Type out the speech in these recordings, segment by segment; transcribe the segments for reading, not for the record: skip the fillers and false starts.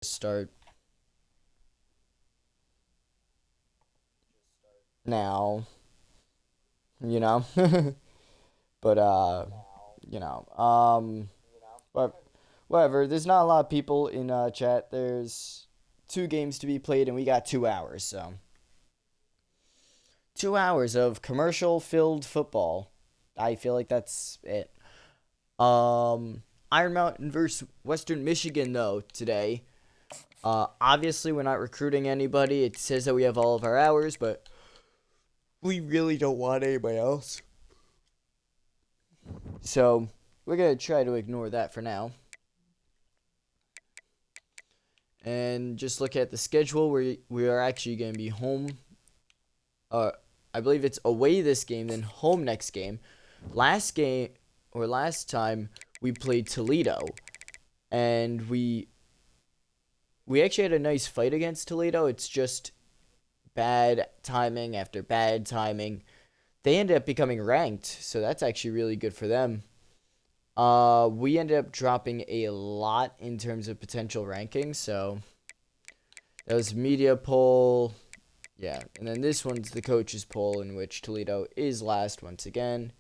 Start now, you know. But you know, but whatever. There's not a lot of people in chat. There's two games to be played, and we got 2 hours. So 2 hours of commercial-filled football. I feel like that's it. Iron Mountain versus Western Michigan though today. Obviously we're not recruiting anybody. It says that we have all of our hours, but we really don't want anybody else. So we're gonna try to ignore that for now. And just look at the schedule. We are actually gonna be home. I believe it's away this game, then home next game. Last time we played Toledo, and we actually had a nice fight against Toledo. It's just bad timing after bad timing. They ended up becoming ranked, so that's actually really good for them. We ended up dropping a lot in terms of potential rankings, so that was media poll. Yeah, and then this one's the coaches poll, in which Toledo is last once again,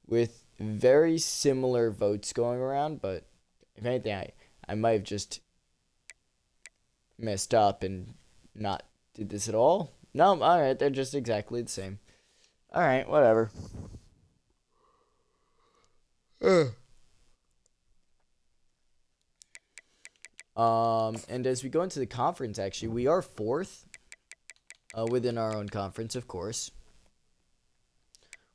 with very similar votes going around, but if anything, I might have just messed up and not did this at all. No, alright, they're just exactly the same. Alright, whatever. And as we go into the conference, actually, we are fourth within our own conference, of course,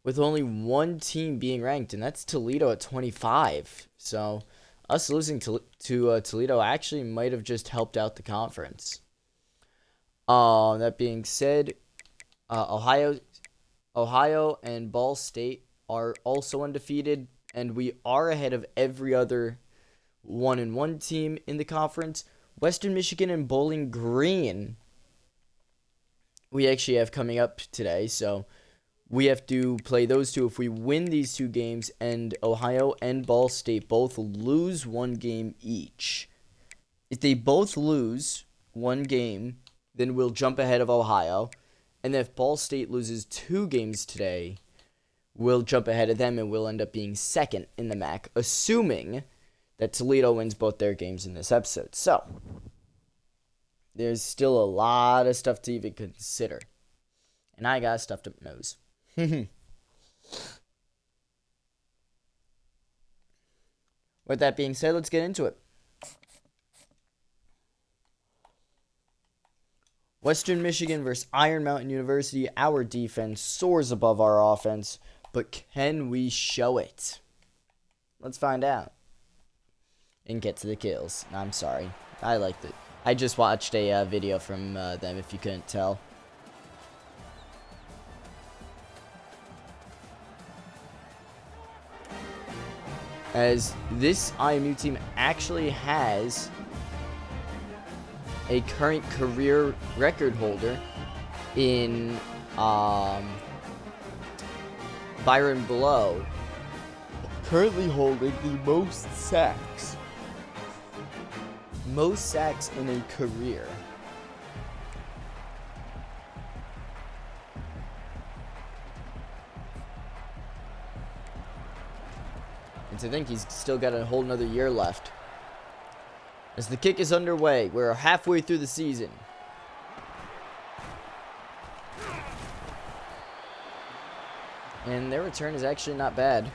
with only one team being ranked, and that's Toledo at 25. So us losing to Toledo actually might have just helped out the conference. That being said, Ohio and Ball State are also undefeated, and we are ahead of every other 1-1 team in the conference. Western Michigan and Bowling Green we actually have coming up today, so we have to play those two. If we win these two games and Ohio and Ball State both lose one game each, if they both lose one game, then we'll jump ahead of Ohio. And if Ball State loses 2 games today, we'll jump ahead of them and we'll end up being second in the MAC, assuming that Toledo wins both their games in this episode. So there's still a lot of stuff to even consider. And I got stuffed up nose. With that being said, let's get into it. Western Michigan versus Iron Mountain University. Our defense soars above our offense, but can we show it? Let's find out. And get to the kills. I'm sorry. I liked it. I just watched a video from them, if you couldn't tell. As this IMU team actually has a current career record holder in Byron Blow, currently holding the most sacks. Most sacks in a career. And to think he's still got a whole nother year left. As the kick is underway, we're halfway through the season. And their return is actually not bad.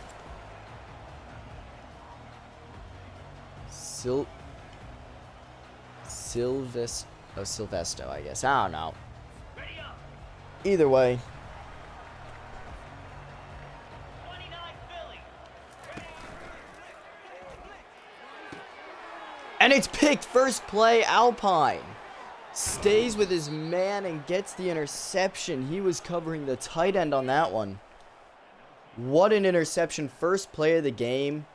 Silvesto, I guess. I don't know. Either way. And it's picked first play. Alpine stays with his man and gets the interception. He was covering the tight end on that one. What an interception. First play of the game.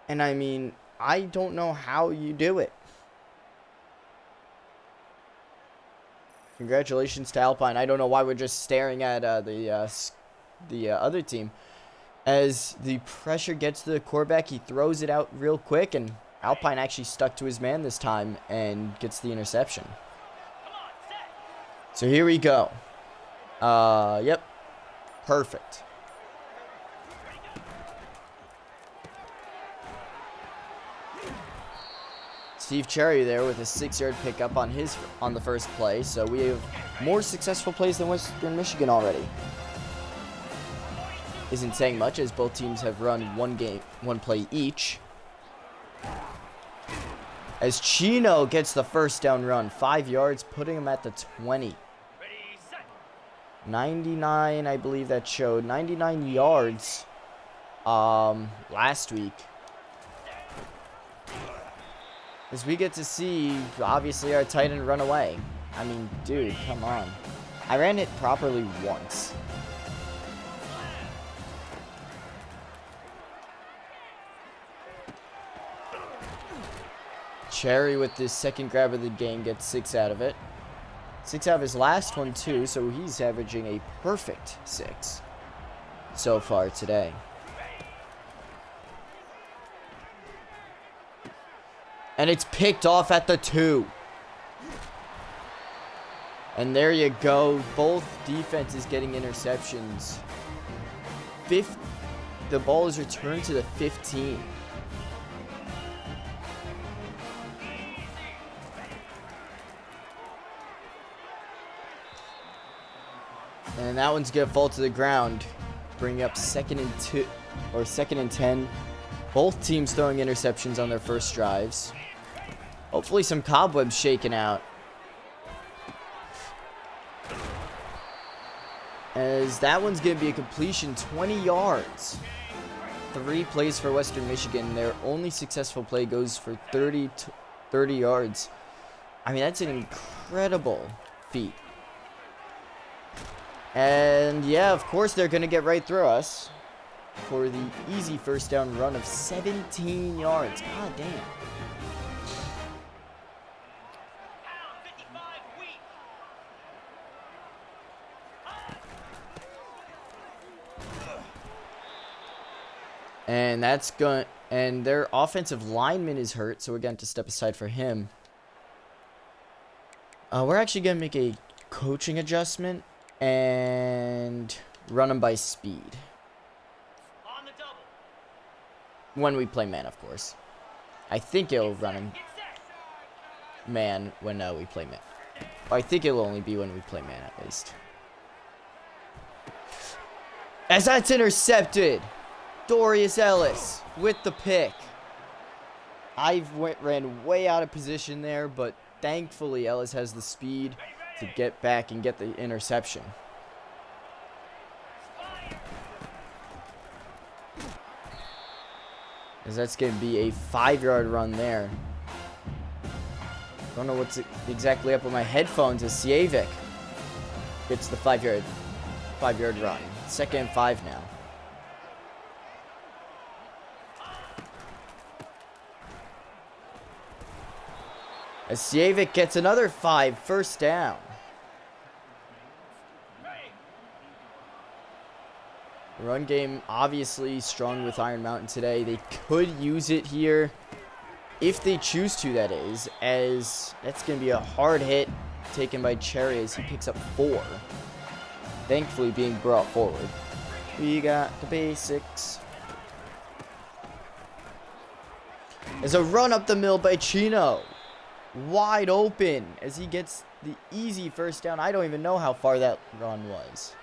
And I mean, I don't know how you do it. Congratulations to Alpine. I don't know why we're just staring at the other team. As the pressure gets to the quarterback, he throws it out real quick, and Alpine actually stuck to his man this time and gets the interception. So here we go. Yep. Perfect. Steve Cherry there with a 6-yard pickup on the first play. So we have more successful plays than Western Michigan already. Isn't saying much as both teams have run one play each. As Chino gets the first down run, 5 yards, putting him at the 20. 99, I believe that showed 99 yards last week. As we get to see, obviously, our tight end run away. I mean, dude, come on. I ran it properly once. Cherry with this second grab of the game gets 6 out of it. 6 out of his last one, too, so he's averaging a perfect 6 so far today. And it's picked off at the 2. And there you go. Both defenses getting interceptions. The ball is returned to the 15. And that one's gonna fall to the ground, bringing up second and 10. Both teams throwing interceptions on their first drives. Hopefully some cobwebs shaken out. As that one's gonna be a completion, 20 yards. 3 plays for Western Michigan. Their only successful play goes for 30 yards. I mean, that's an incredible feat. And yeah, of course they're going to get right through us for the easy first down run of 17 yards. God damn. And their offensive lineman is hurt, so we're going to step aside for him. We're actually going to make a coaching adjustment and run them by speed. On the double. When we play man, of course. I think it'll run him man when we play man. I think it'll only be when we play man, at least. As that's intercepted, Dorius Ellis with the pick. I ran way out of position there, but thankfully Ellis has the speed to get back and get the interception. As that's going to be a 5-yard run there. Don't know what's exactly up with my headphones as Sievik gets the 5-yard run. 2nd and 5 now. As Sievik gets another 5, first down. The run game obviously strong with Iron Mountain today. They could use it here if they choose to, that is, as that's going to be a hard hit taken by Cherry as he picks up 4. Thankfully being brought forward. We got the basics. There's a run up the middle by Chino. Wide open as he gets the easy first down. I don't even know how far that run was.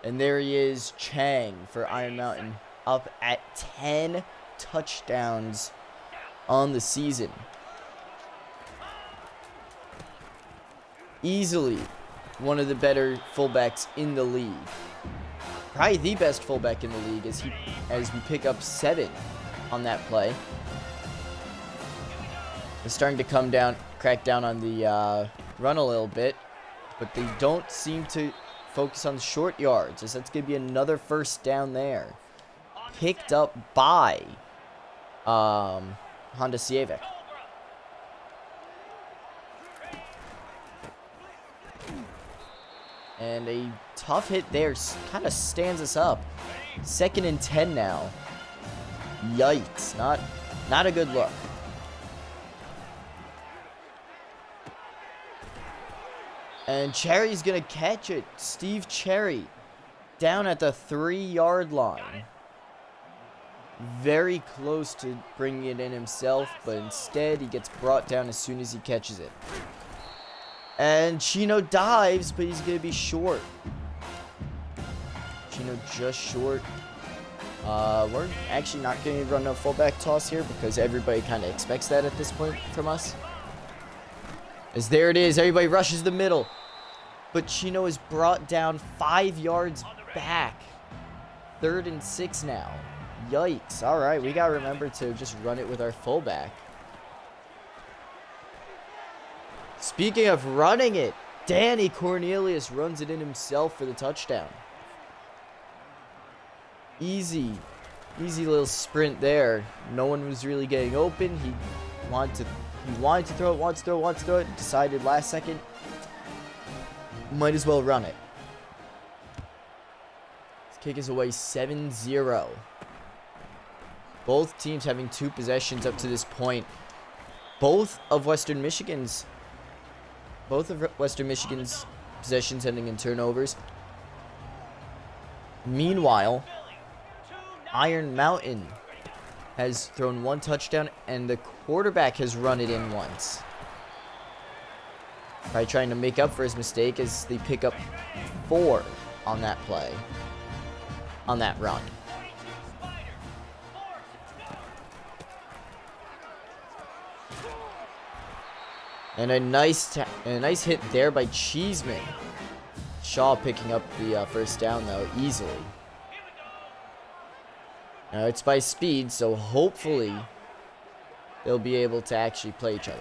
And there he is, Chang for Iron Mountain, up at 10 touchdowns on the season. Easily one of the better fullbacks in the league. Probably the best fullback in the league as we pick up 7 on that play. They're starting to crack down on the run a little bit, but they don't seem to focus on the short yards, as that's going to be another first down there. Picked up by Honda Sievik. And a tough hit there kind of stands us up. 2nd and 10 now. Yikes. Not a good look. And Cherry's going to catch it. Steve Cherry down at the 3-yard line. Very close to bringing it in himself, but instead he gets brought down as soon as he catches it. And Chino dives, but he's going to be short. Chino just short. We're actually not going to run a fullback toss here because everybody kind of expects that at this point from us. As there it is, everybody rushes the middle. But Chino is brought down 5 yards back. 3rd and 6 now. Yikes. All right, we got to remember to just run it with our fullback. Speaking of running it, Danny Cornelius runs it in himself for the touchdown. Easy little sprint there. No one was really getting open. He wanted to throw it, wants to throw it. Decided last second, might as well run it. This kick is away 7-0. Both teams having 2 possessions up to this point. Both of Western Michigan's possessions ending in turnovers. Meanwhile, Iron Mountain has thrown 1 touchdown and the quarterback has run it in once. Probably trying to make up for his mistake as they pick up 4 on that play. On that run. And a nice hit there by Cheeseman. Shaw picking up the first down though easily. Now it's by speed, so hopefully they'll be able to actually play each other.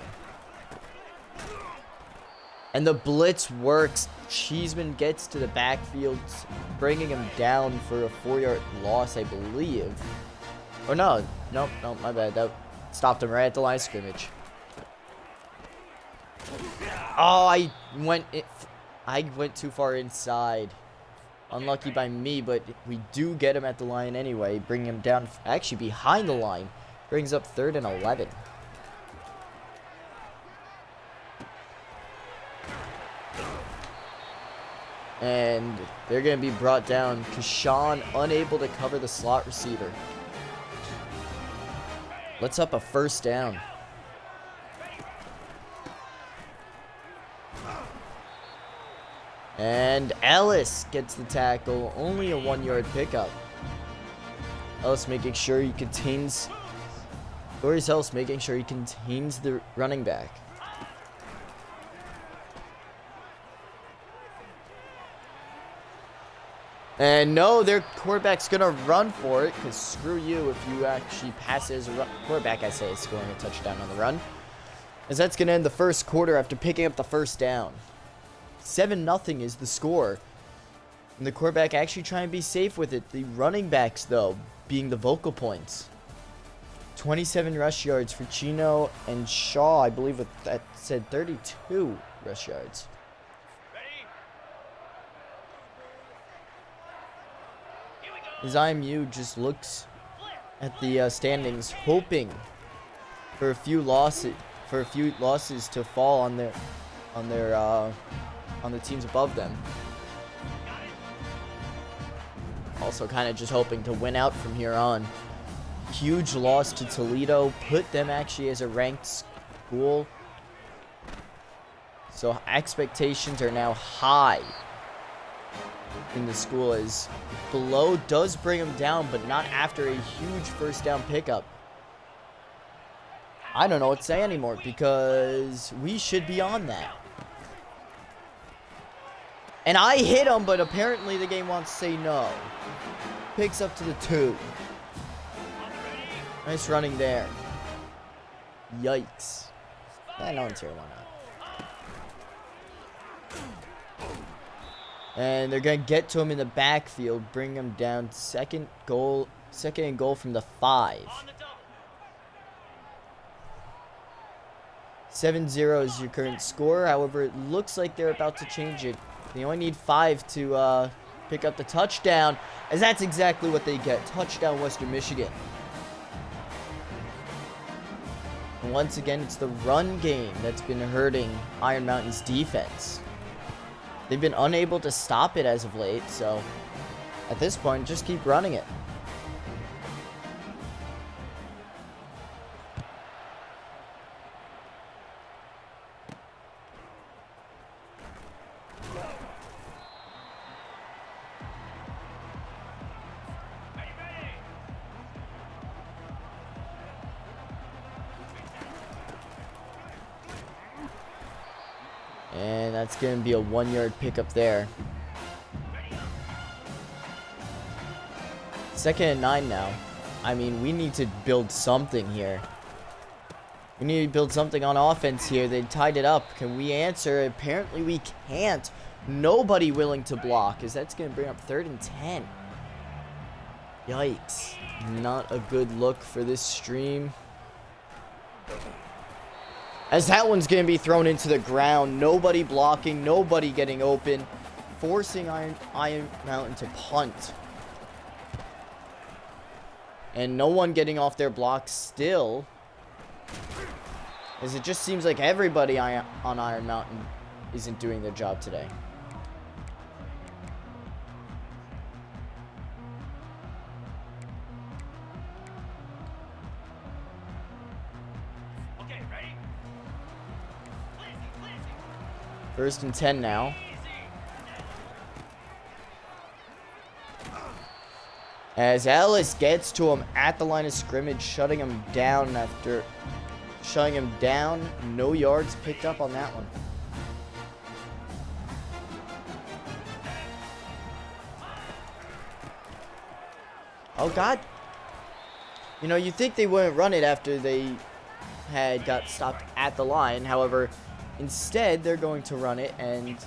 And the blitz works. Cheeseman gets to the backfield, bringing him down for a 4-yard loss, I believe. Or no, my bad. That stopped him right at the line of scrimmage. Oh, I went too far inside. Unlucky by me, but we do get him at the line anyway. Bring him down, actually behind the line. Brings up 3rd and 11. And they're going to be brought down. Kashawn unable to cover the slot receiver. Let's up a first down. And Ellis gets the tackle. Only a 1-yard pickup. Ellis making sure he contains... Corey Ellis making sure he contains the running back. And no, their quarterback's going to run for it, because screw you if you actually pass it as a quarterback, I say, is scoring a touchdown on the run. As that's going to end the first quarter after picking up the first down. 7-0 is the score. And the quarterback actually trying to be safe with it. The running backs, though, being the vocal points. 27 rush yards for Chino and Shaw, I believe that said 32 rush yards. As IMU just looks at the standings, hoping for a few losses to fall on the teams above them. Also, kind of just hoping to win out from here on. Huge loss to Toledo, put them actually as a ranked school. So expectations are now high in the school, as below does bring them down, but not after a huge first down pickup. I don't know what to say anymore, because we should be on that. And I hit him, but apparently the game wants to say no. Picks up to the 2. Nice running there. Yikes. No one's here, why not? And they're going to get to him in the backfield, bring him down. Second and goal from the 5. 7-0 is your current score. However, it looks like they're about to change it. They only need 5 to pick up the touchdown, as that's exactly what they get. Touchdown, Western Michigan. And once again, it's the run game that's been hurting Iron Mountain's defense. They've been unable to stop it as of late, so at this point, just keep running it. And that's going to be a 1-yard pickup there. 2nd and 9 now. I mean, we need to build something here. We need to build something on offense here. They tied it up. Can we answer? Apparently we can't. Nobody willing to block, as that's going to bring up 3rd and 10. Yikes. Not a good look for this stream. As that one's going to be thrown into the ground. Nobody blocking. Nobody getting open. Forcing Iron Mountain to punt. And no one getting off their block still. As it just seems like everybody on Iron Mountain isn't doing their job today. First and 10 now. As Ellis gets to him at the line of scrimmage, shutting him down. No yards picked up on that one. Oh, God. You know, you'd think they wouldn't run it after they had got stopped at the line. However, instead, they're going to run it and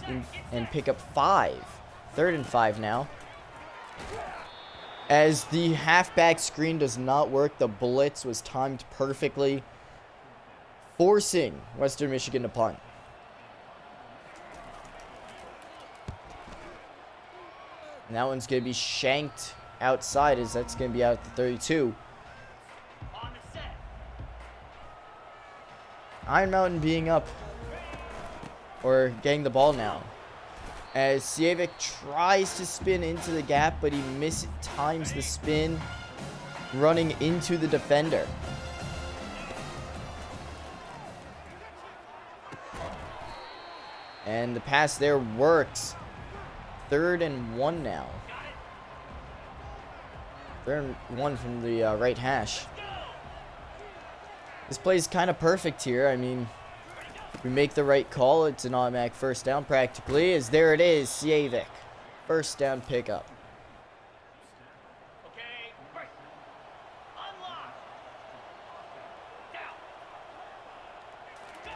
pick up 5. 3rd and 5 now. As the halfback screen does not work, the blitz was timed perfectly, forcing Western Michigan to punt. And that one's going to be shanked outside, as that's going to be out at the 32. Iron Mountain being up, or getting the ball now. As Sievic tries to spin into the gap, but he times the spin, running into the defender. And the pass there works. 3rd and 1 now. 3rd and 1 from the right hash. This play is kind of perfect here. I mean, we make the right call. It's an automatic first down practically. As there it is, Sievic. First down pickup.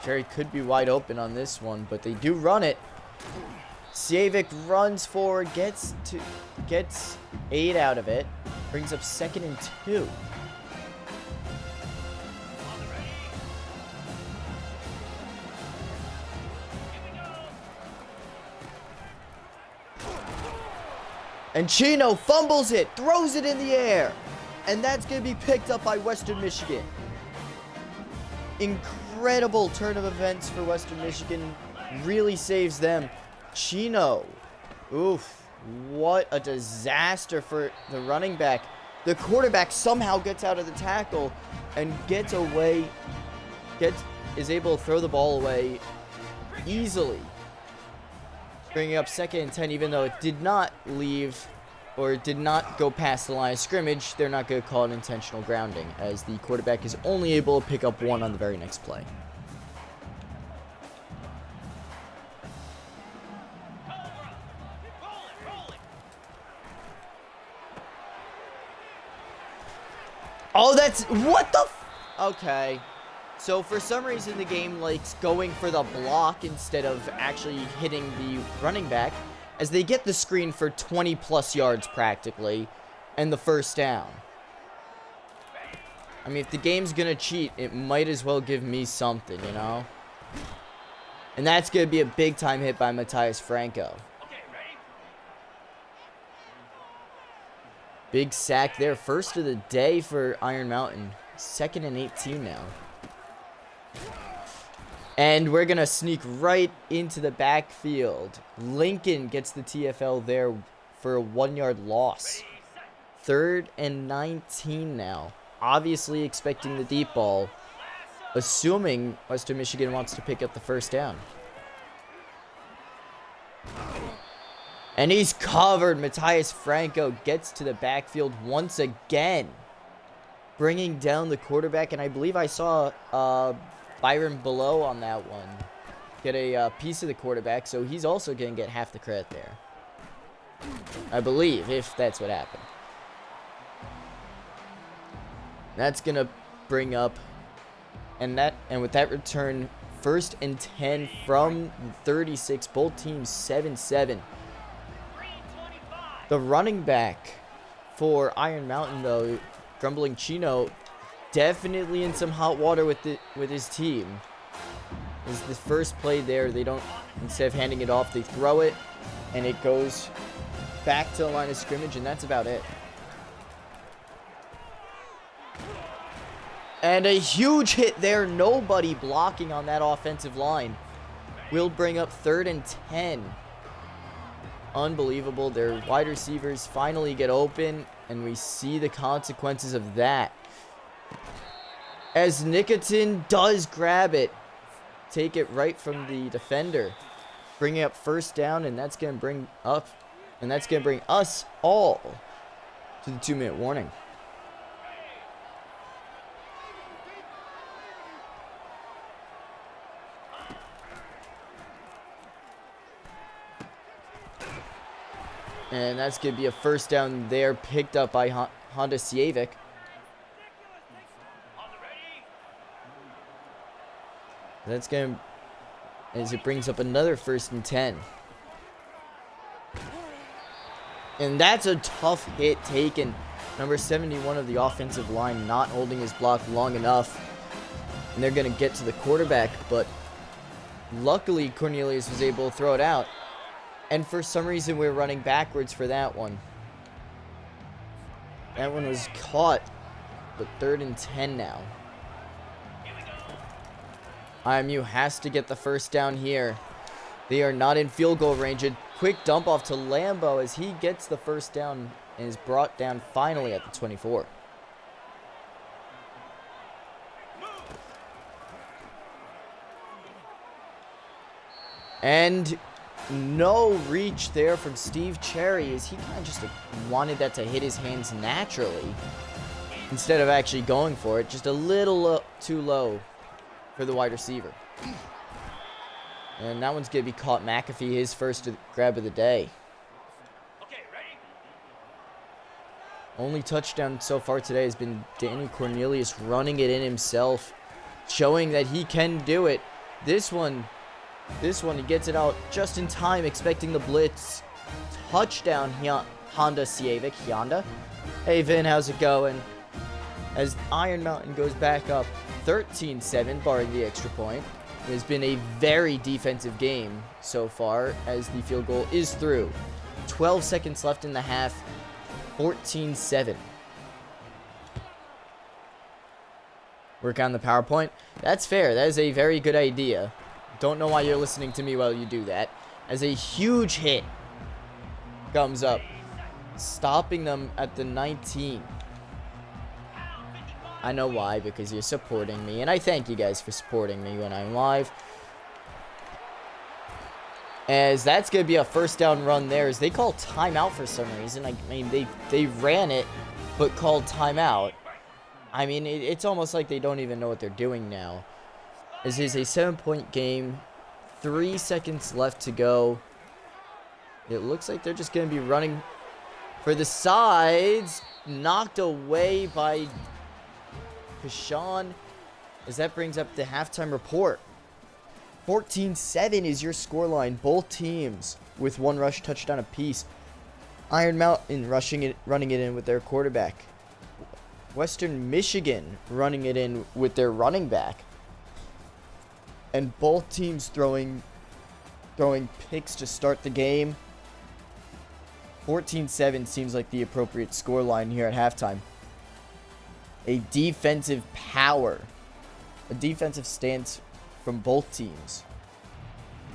Jerry could be wide open on this one, but they do run it. Sievic runs forward, gets 8 out of it. Brings up 2nd and 2. And Chino fumbles it, throws it in the air. And that's going to be picked up by Western Michigan. Incredible turn of events for Western Michigan. Really saves them. Chino. Oof. What a disaster for the running back. The quarterback somehow gets out of the tackle and gets away. Is able to throw the ball away easily. Bringing up 2nd and 10, even though it did not leave or did not go past the line of scrimmage. They're not going to call it intentional grounding, as the quarterback is only able to pick up 1 on the very next play. Oh, that's... What the... Okay. So, for some reason, the game likes going for the block instead of actually hitting the running back, as they get the screen for 20-plus yards, practically, and the first down. I mean, if the game's gonna cheat, it might as well give me something, you know? And that's gonna be a big-time hit by Matthias Franco. Big sack there. First of the day for Iron Mountain. 2nd and 18 now. And we're going to sneak right into the backfield. Lincoln gets the TFL there for a 1-yard loss. 3rd and 19 now. Obviously expecting the deep ball. Assuming Western Michigan wants to pick up the first down. And he's covered. Matthias Franco gets to the backfield once again, bringing down the quarterback. And I believe I saw Byron Below on that one get a piece of the quarterback, so he's also going to get half the credit there. I believe, if that's what happened. That's going to bring up, and with that return, 1st and 10 from 36. Both teams 7-7. The running back for Iron Mountain, though, Grumbling Chino, definitely in some hot water with his team. This is the first play there. They don't, instead of handing it off, they throw it, and it goes back to the line of scrimmage, and that's about it. And a huge hit there. Nobody blocking on that offensive line. Will bring up 3rd and 10. Unbelievable. Their wide receivers finally get open, and we see the consequences of that. As Nicotin does grab it, take it right from the defender, bringing up 1st down, and that's going to bring us all to the 2-minute warning. And that's going to be a 1st down there, picked up by Honda Civic. That's going to, as it brings up another 1st and 10. And that's a tough hit taken. Number 71 of the offensive line not holding his block long enough. And they're going to get to the quarterback, but luckily Cornelius was able to throw it out. And for some reason, we're running backwards for that one. That one was caught, but 3rd and 10 now. IMU has to get the 1st down here. They are not in field goal range. A quick dump off to Lambo as he gets the 1st down and is brought down finally at the 24. And no reach there from Steve Cherry, as he kind of just wanted that to hit his hands naturally instead of actually going for it. Just a little too low for the wide receiver. And that one's going to be caught. McAfee, his first grab of the day. Only touchdown so far today has been Danny Cornelius running it in himself, showing that he can do it. This one, he gets it out just in time, expecting the blitz. Touchdown, Honda Civic. Honda. Hey, Vin, how's it going? As Iron Mountain goes back up 13-7, barring the extra point. It has been a very defensive game so far, as the field goal is through. 12 seconds left in the half. 14-7. Work on the PowerPoint. That's fair. That is a very good idea. Don't know why you're listening to me while you do that. As a huge hit comes up, stopping them at the 19. I know why, because you're supporting me, and I thank you guys for supporting me when I'm live. As that's going to be a 1st down run there, as they call timeout for some reason. I mean, they ran it, but called timeout. I mean, it's almost like they don't even know what they're doing now. This is a 7-point game. 3 seconds left to go. It looks like they're just going to be running for the sides. Knocked away by Kashan, as that brings up the halftime report. 14-7 is your scoreline. Both teams with 1 rush touchdown apiece. Iron Mountain running it in with their quarterback. Western Michigan running it in with their running back. And both teams throwing picks to start the game. 14-7 seems like the appropriate scoreline here at halftime. A defensive power. A defensive stance from both teams.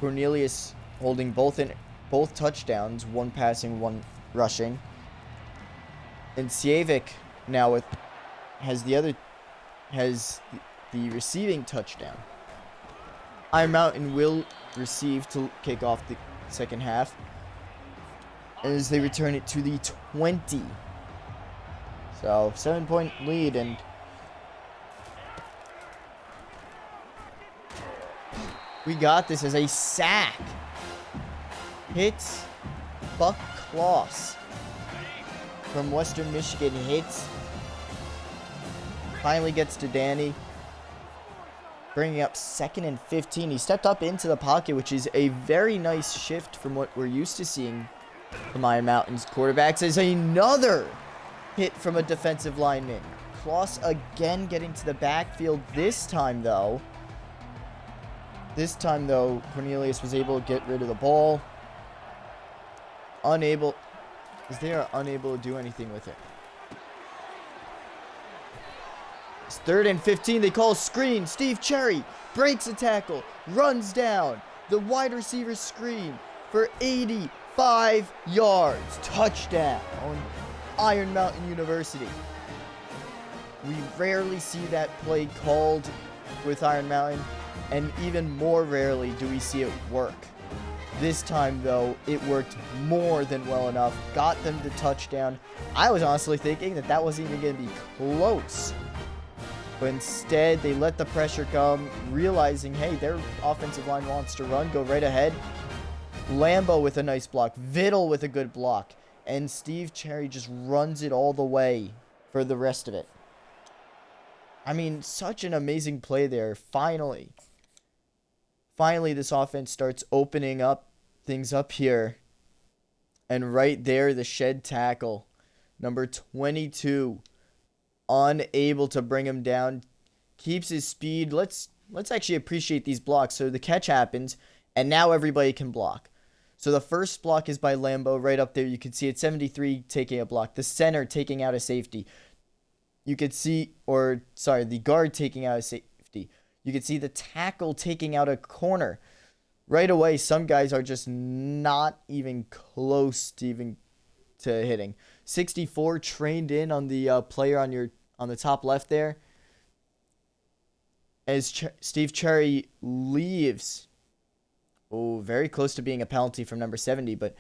Cornelius holding both touchdowns, one passing, one rushing. And Sievic now has the receiving touchdown. Iron Mountain will receive to kick off the second half as they return it to the 20. So 7-point lead, and we got this as a sack. Hits Buck Kloss from Western Michigan. Hits. Finally gets to Danny. Bringing up 2nd and 15. He stepped up into the pocket, which is a very nice shift from what we're used to seeing from Iron Mountain's quarterbacks. As another hit from a defensive lineman. Kloss again getting to the backfield. This time, though, Cornelius was able to get rid of the ball. They are unable to do anything with it. It's 3rd and 15. They call a screen. Steve Cherry breaks a tackle, runs down. The wide receiver screen for 85 yards. Touchdown. Iron Mountain University. We rarely see that play called with Iron Mountain, and even more rarely do we see it work. This time, though, it worked more than well enough. Got them to touchdown. I was honestly thinking that wasn't even going to be close. But instead, they let the pressure come, realizing, hey, their offensive line wants to run, go right ahead. Lambo with a nice block. Vittle with a good block. And Steve Cherry just runs it all the way for the rest of it. I mean, such an amazing play there. Finally, this offense starts opening up things up here. And right there, the shed tackle. Number 22. Unable to bring him down. Keeps his speed. Let's actually appreciate these blocks. So the catch happens, and now everybody can block. So the first block is by Lambo right up there. You can see it, 73 taking a block. The center taking out a safety. You could see, the guard taking out a safety. You could see the tackle taking out a corner. Right away, some guys are just not even close to hitting. 64 trained in on the player on the top left there. As Steve Cherry leaves. Oh, very close to being a penalty from number 70, but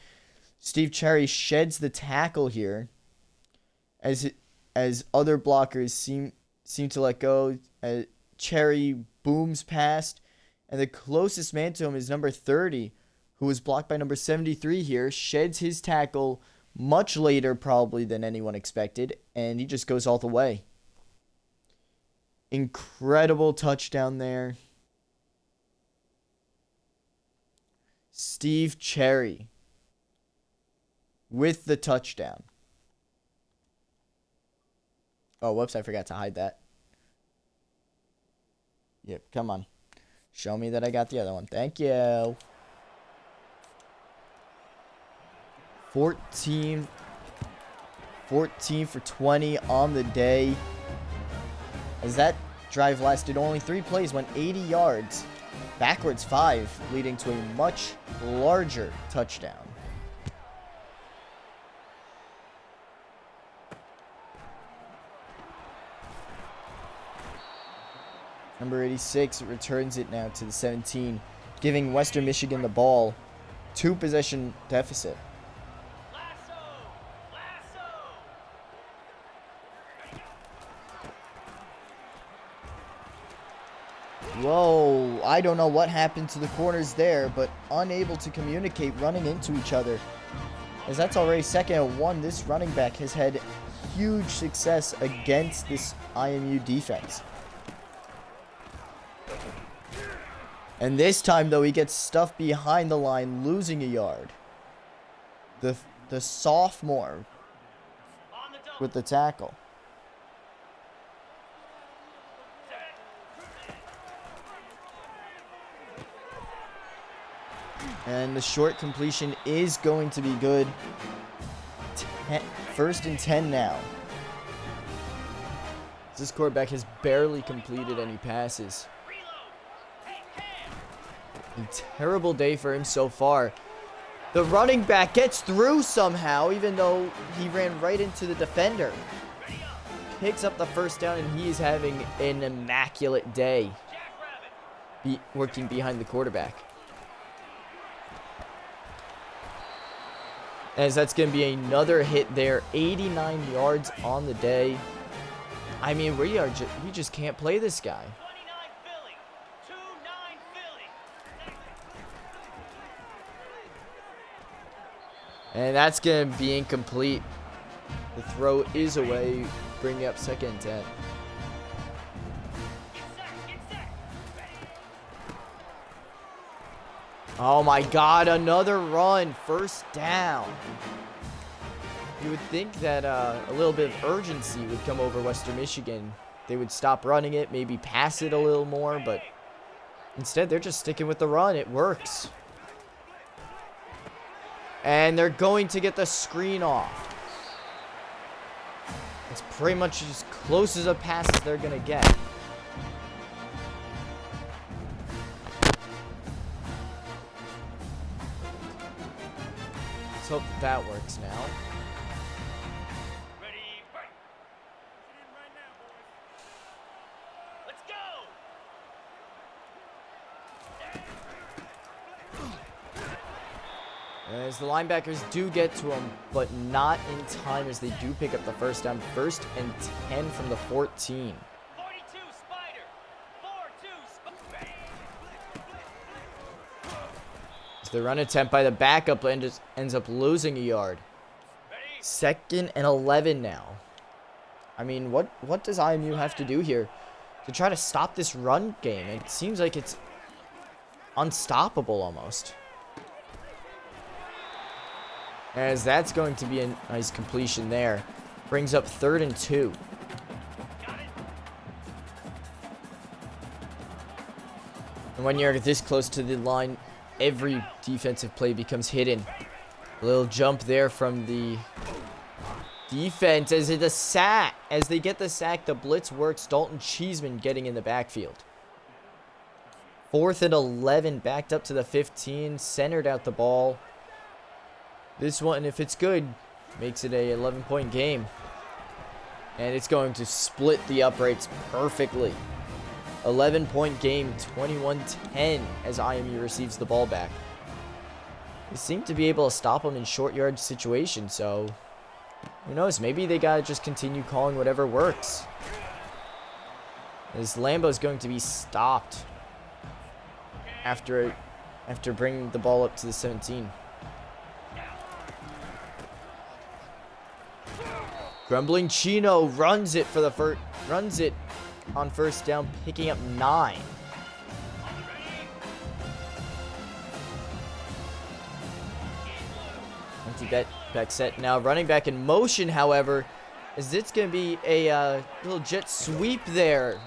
Steve Cherry sheds the tackle here as other blockers seem to let go. Cherry booms past, and the closest man to him is number 30, who was blocked by number 73 here, sheds his tackle much later probably than anyone expected, and he just goes all the way. Incredible touchdown there. Steve Cherry with the touchdown. Oh, whoops, I forgot to hide that. Yep, come on. Show me that I got the other one. Thank you. 14 for 20 on the day. As that drive lasted only 3 plays, went 80 yards. Backwards 5, leading to a much larger touchdown. Number 86 returns it now to the 17, giving Western Michigan the ball. 2-possession deficit. Whoa, I don't know what happened to the corners there, but unable to communicate, running into each other. As that's already 2nd and 1, this running back has had huge success against this IMU defense. And this time, though, he gets stuffed behind the line, losing a yard. The sophomore with the tackle. And the short completion is going to be good. First and 10 now. This quarterback has barely completed any passes. A terrible day for him so far. The running back gets through somehow, even though he ran right into the defender. Picks up the first down, and he is having an immaculate day working behind the quarterback. As that's going to be another hit there. 89 yards on the day. I mean, we just can't play this guy. And that's going to be incomplete. The throw is away, bringing up second and 10. Oh my God, another run, first down. You would think that a little bit of urgency would come over Western Michigan. They would stop running it, maybe pass it a little more, but instead they're just sticking with the run. It works. And they're going to get the screen off. It's pretty much as close as a pass as they're going to get. Let's hope that works now. As the linebackers do get to him, but not in time as they do pick up the first down. First and 10 from the 14. 42 Spider. 4-2 Spider. So the run attempt by the backup ends up losing a yard. Second and 11 now. I mean, what does IMU have to do here to try to stop this run game? It seems like it's unstoppable almost. As that's going to be a nice completion there. Brings up 3rd and 2. And when you're this close to the line, every defensive play becomes hidden. A little jump there from the defense as they get the sack. The blitz works. Dalton Cheeseman getting in the backfield. 4th and 11, backed up to the 15, centered out the ball. This one, if it's good, makes it a 11-point game. And it's going to split the uprights perfectly. 11-point game, 21-10 as IMU receives the ball back. They seem to be able to stop them in short yard situations, so who knows? Maybe they gotta just continue calling whatever works. As Lambo's going to be stopped after bringing the ball up to the 17. Grumbling Chino runs it on first down, picking up 9. Empty back set now. Running back in motion, however, as it's going to be a little jet sweep there.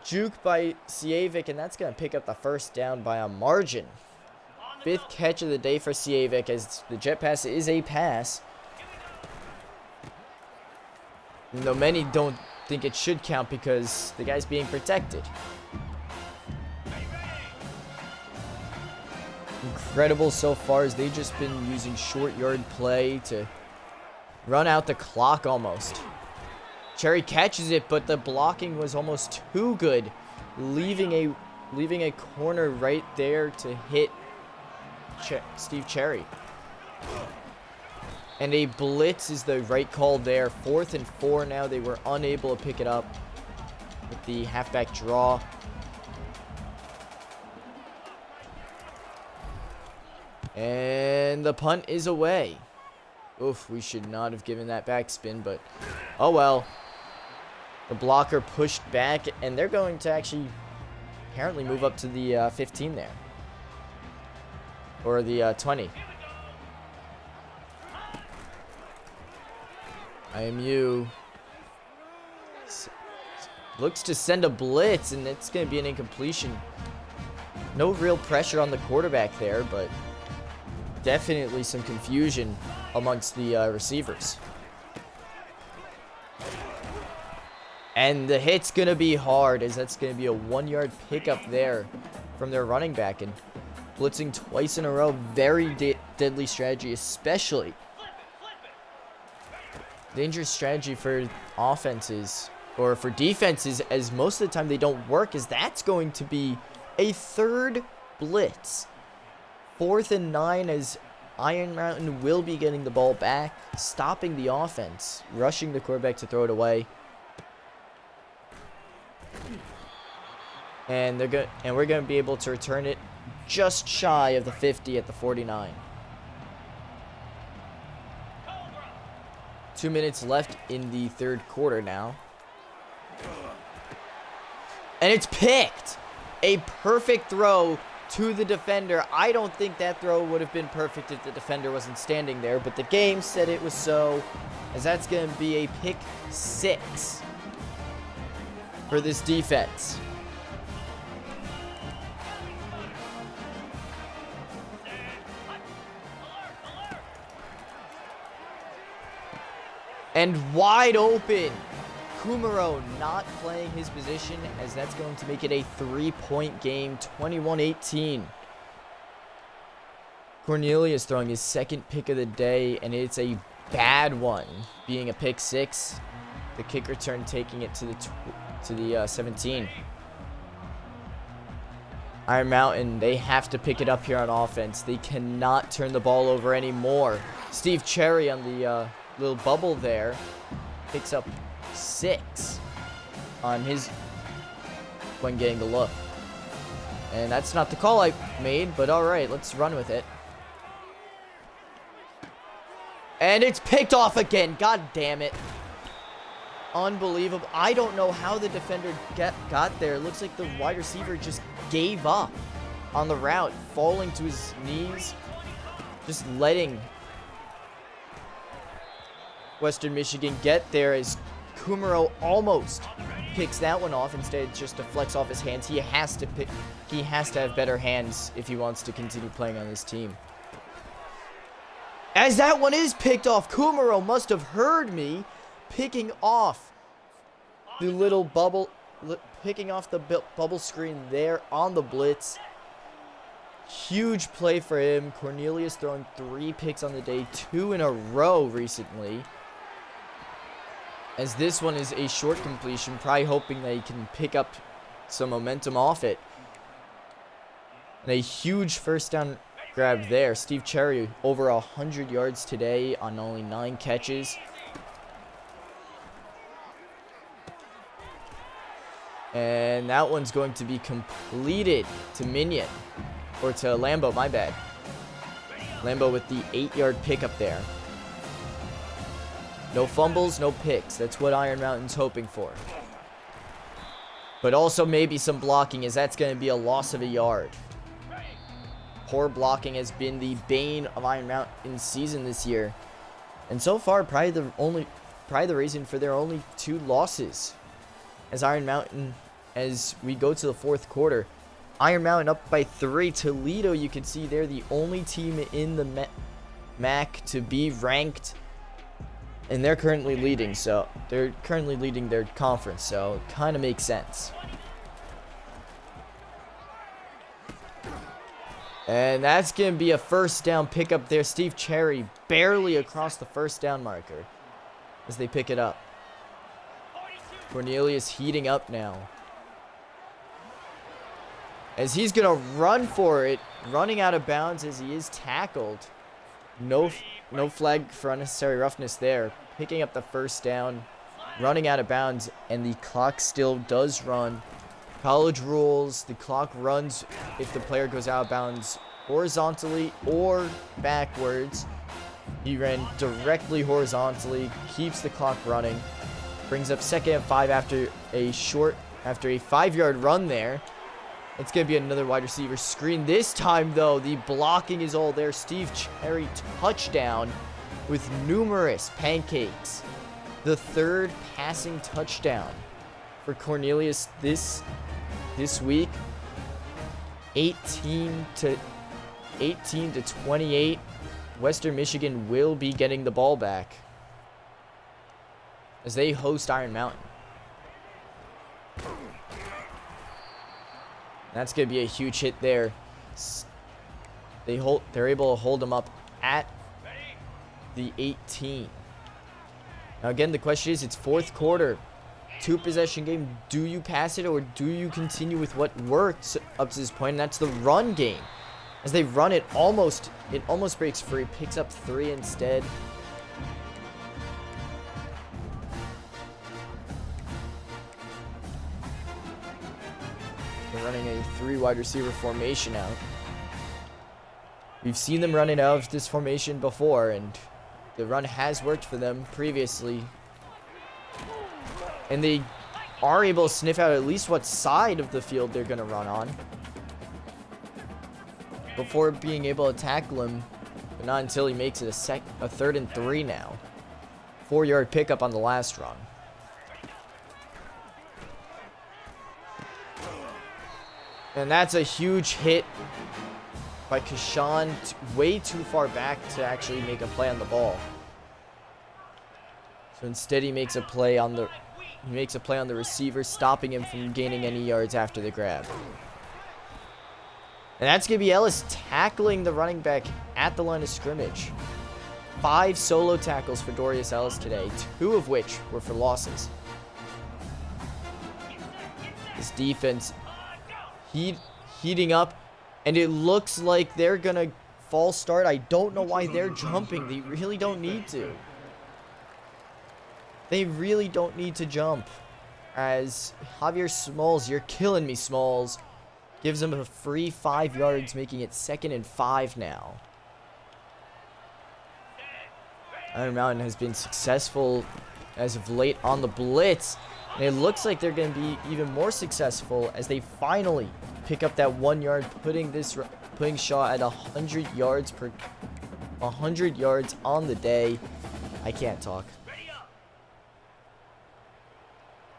Juke by Sievic, and that's going to pick up the first down by a margin. 5th catch of the day for Sievic, as the jet pass is a pass. Even though many don't think it should count because the guy's being protected. Incredible so far as they've just been using short yard play to run out the clock almost. Cherry catches it, but the blocking was almost too good, leaving a corner right there to hit Steve Cherry. And a blitz is the right call there. 4th and 4 now. They were unable to pick it up with the halfback draw. And the punt is away. Oof, we should not have given that backspin, but oh well. The blocker pushed back, and they're going to actually apparently move up to the 15 there. Or the 20. IMU looks to send a blitz, and it's going to be an incompletion. No real pressure on the quarterback there, but definitely some confusion amongst the receivers. And the hit's going to be hard, as that's going to be a 1-yard pickup there from their running back. And blitzing twice in a row, very deadly strategy, especially dangerous strategy for offenses, or for defenses, as most of the time they don't work, as that's going to be a third blitz. 4th and 9, as Iron Mountain will be getting the ball back, stopping the offense, rushing the quarterback to throw it away. And we're going to be able to return it just shy of the 50 at the 49. 2 minutes left in the third quarter now. And it's picked. A perfect throw to the defender. I don't think that throw would have been perfect if the defender wasn't standing there, but the game said it was so, as that's going to be a pick 6 for this defense. And wide open. Kumaro not playing his position, as that's going to make it a 3-point game, 21-18. Cornelius throwing his second pick of the day, and it's a bad one, being a pick 6. The kick return taking it to the 17. Iron Mountain, they have to pick it up here on offense. They cannot turn the ball over anymore. Steve Cherry on the little bubble there picks up 6 on his when getting the look. And that's not the call I made, but alright, let's run with it. And it's picked off again. God damn it. Unbelievable. I don't know how the defender got there. It looks like the wide receiver just gave up on the route, falling to his knees, just letting Western Michigan get there, as Kumaro almost picks that one off. Instead, it just deflects off his hands. He has to have better hands if he wants to continue playing on this team. As that one is picked off, Kumaro must have heard me picking off the little bubble, picking off the bubble screen there on the blitz. Huge play for him. Cornelius throwing 3 picks on the day, 2 in a row recently. As this one is a short completion, probably hoping that he can pick up some momentum off it. And a huge first down grab there. Steve Cherry over 100 yards today on only 9 catches. And that one's going to be completed to Minion. Or to Lambo, my bad. Lambo with the 8-yard pickup there. No fumbles, no picks. That's what Iron Mountain's hoping for. But also maybe some blocking, as that's going to be a loss of a yard. Poor blocking has been the bane of Iron Mountain's season this year. And so far, probably the reason for their only 2 losses. As Iron Mountain, as we go to the fourth quarter, Iron Mountain up by 3. Toledo, you can see they're the only team in the MAC to be ranked. And they're currently leading, so they're currently leading their conference, so it kind of makes sense. And that's going to be a first down pickup there. Steve Cherry barely across the first down marker as they pick it up. Cornelius heating up now, as he's going to run for it, running out of bounds as he is tackled. No flag for unnecessary roughness there. Picking up the first down, running out of bounds, and the clock still does run. College rules, the clock runs if the player goes out of bounds horizontally or backwards. He ran directly horizontally, keeps the clock running. Brings up 2nd and 5 after a 5-yard run there. It's going to be another wide receiver screen. This time, though, the blocking is all there. Steve Cherry touchdown with numerous pancakes. The 3rd passing touchdown for Cornelius this week. 18 to 28. Western Michigan will be getting the ball back as they host Iron Mountain. That's going to be a huge hit there. They're able to hold them up at the 18. Now again, the question is, it's fourth quarter. 2-possession game. Do you pass it or do you continue with what worked up to this point? And that's the run game. As they run it almost breaks free. Picks up 3 instead. They're running a 3 wide receiver formation out. We've seen them running out of this formation before, and the run has worked for them previously. And they are able to sniff out at least what side of the field they're going to run on before being able to tackle him, but not until he makes it a 3rd and 3 now. 4-yard pickup on the last run. And that's a huge hit by Kashan, way too far back to actually make a play on the ball. So instead he makes a play on the receiver, stopping him from gaining any yards after the grab. And that's going to be Ellis tackling the running back at the line of scrimmage. 5 solo tackles for Dorius Ellis today, 2 of which were for losses. This defense heating up, and it looks like they're going to false start. I don't know why they're jumping. They really don't need to. They really don't need to jump. As Javier Smalls, you're killing me, Smalls, gives them a free 5 yards, making it 2nd and 5 now. Iron Mountain has been successful as of late on the blitz, and it looks like they're going to be even more successful as they finally pick up that 1 yard, putting Shaw at 100 yards on the day. I can't talk.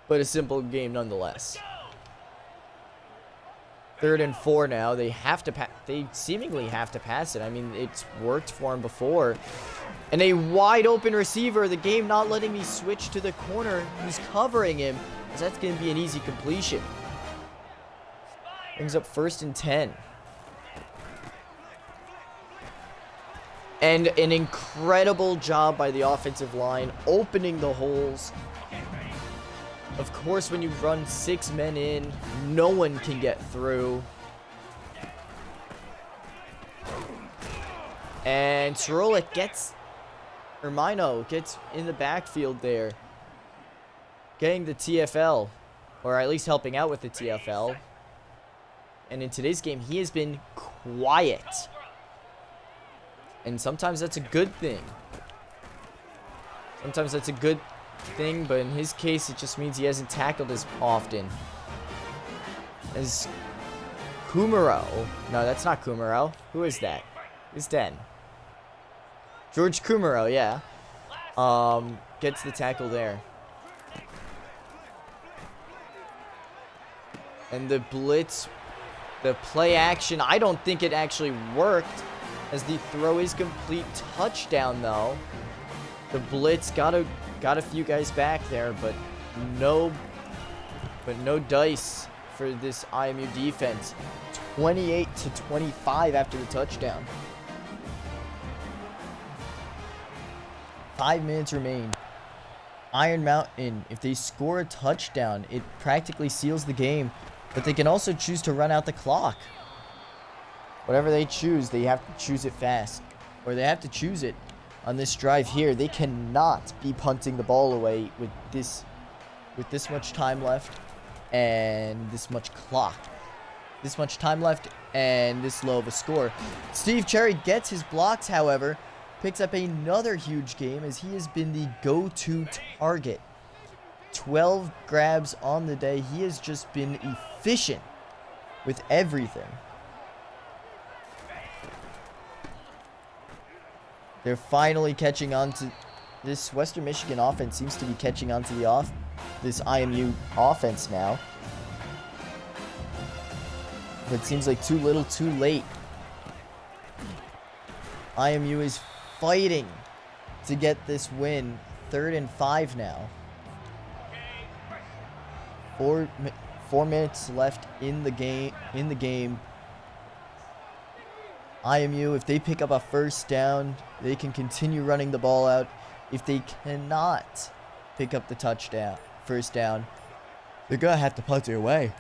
But a simple game nonetheless. 3rd and 4 now. They seemingly have to pass it. I mean, it's worked for them before. And a wide open receiver. The game not letting me switch to the corner who's covering him, because that's going to be an easy completion. Brings up 1st and 10. And an incredible job by the offensive line, opening the holes. Of course, when you run 6 men in, no one can get through. And Mino gets in the backfield there, getting the TFL, or at least helping out with the TFL. And in today's game, he has been quiet. And sometimes that's a good thing. But in his case, it just means he hasn't tackled as often. As Kumaro. No, that's not Kumaro. Who is that? Who's Den? George Kumaro, yeah. Gets the tackle there. And the blitz, the play action, I don't think it actually worked, as the throw is complete. Touchdown, though. The blitz got a few guys back there, but no dice for this IMU defense. 28-25 after the touchdown. 5 minutes remain. Iron Mountain, if they score a touchdown, it practically seals the game, but they can also choose to run out the clock. Whatever they choose, they have to choose it fast, or they have to choose it on this drive here. They cannot be punting the ball away with this much time left and this much clock. This much time left and this low of a score. Steve Cherry gets his blocks, however, picks up another huge game as he has been the go-to target. 12 grabs on the day. He has just been efficient with everything. They're finally catching on to this Western Michigan offense. Seems to be catching on to this IMU offense now. But it seems like too little, too late. IMU is fighting to get this win. 3rd and 5 now. 4 minutes left in the game. IMU, if they pick up a first down, they can continue running the ball out. If they cannot pick up the first down, they're gonna have to punt it away.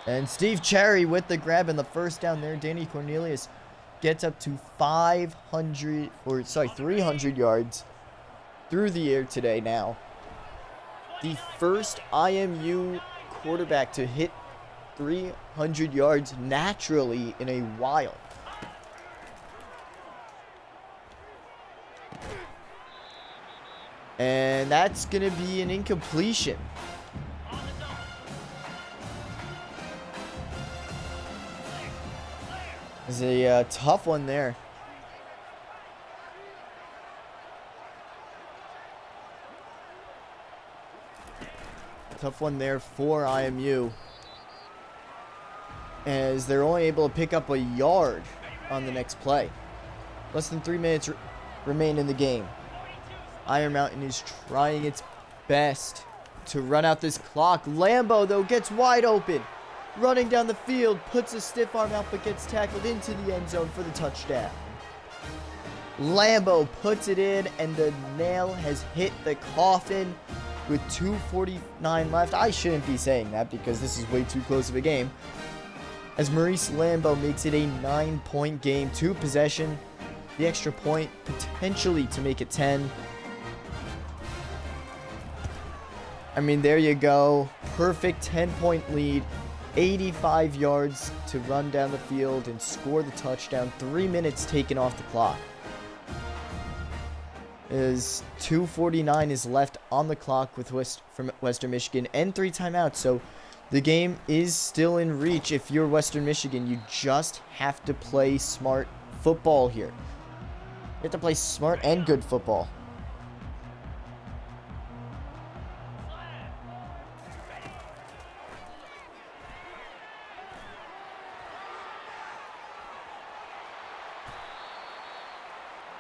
And Steve Cherry with the grab and the first down there. Danny Cornelius gets up to 300 yards through the air today now. The first IMU quarterback to hit 300 yards naturally in a while. And that's going to be an incompletion. It's a tough one there. Tough one there for IMU, as they're only able to pick up a yard on the next play. Less than 3 minutes remain in the game. Iron Mountain is trying its best to run out this clock. Lambo, though, gets wide open. Running down the field, puts a stiff arm out, but gets tackled into the end zone for the touchdown. Lambo puts it in, and the nail has hit the coffin with 2:49 left. I shouldn't be saying that because this is way too close of a game. As Maurice Lambo makes it a 9-point game, 2 possession, the extra point potentially to make it 10. I mean, there you go. Perfect 10-point lead. 85 yards to run down the field and score the touchdown. 3 minutes taken off the clock. Is 2:49 is left on the clock with from Western Michigan and 3 timeouts. So the game is still in reach. If you're Western Michigan, you just have to play smart football here. You have to play smart and good football.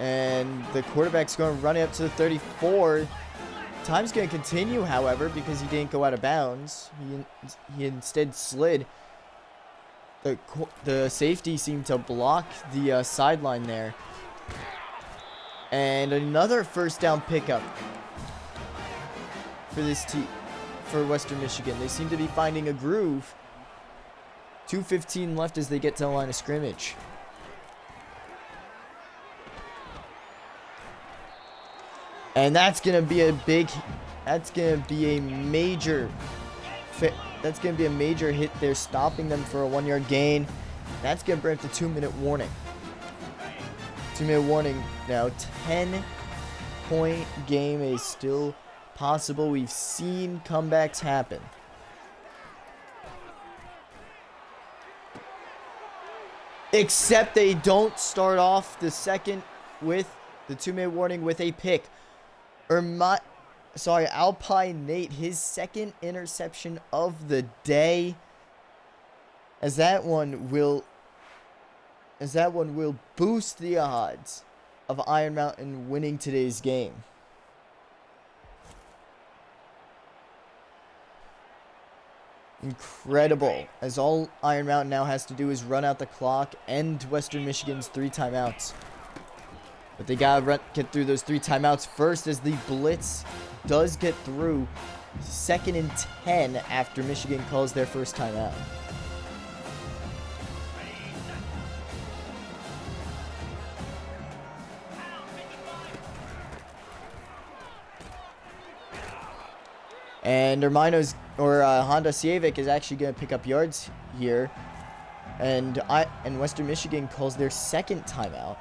And the quarterback's going to run it up to the 34. Time's going to continue, however, because he didn't go out of bounds. He instead slid. The safety seemed to block the sideline there. And another first down pickup for this team, for Western Michigan. They seem to be finding a groove. 2:15 left as they get to the line of scrimmage. And that's going to be a major hit there, stopping them for a 1-yard gain. That's going to bring up the 2-minute warning. 2-minute warning now. 10-point game is still possible. We've seen comebacks happen. Except they don't start off the second with the 2-minute warning with a pick. Alpine Nate, his second interception of the day. As that one will boost the odds of Iron Mountain winning today's game. Incredible, as all Iron Mountain now has to do is run out the clock, end Western Michigan's 3 timeouts. But they gotta get through those 3 timeouts first, as the blitz does get through. 2nd and 10 after Michigan calls their first timeout. And Honda Civic is actually going to pick up yards here. And Western Michigan calls their 2nd timeout.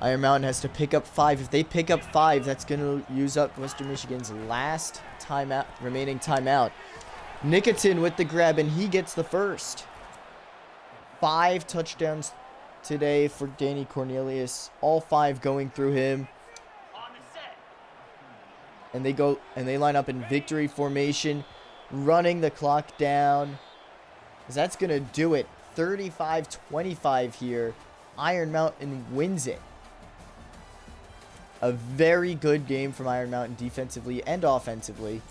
Iron Mountain has to pick up 5. If they pick up 5, that's going to use up Western Michigan's last remaining timeout. Nicotin with the grab, and he gets the first. 5 touchdowns today for Danny Cornelius. All 5 going through him. And they line up in victory formation. running the clock down. 'Cause that's going to do it. 35-25 here. Iron Mountain wins it. A very good game from Iron Mountain defensively and offensively.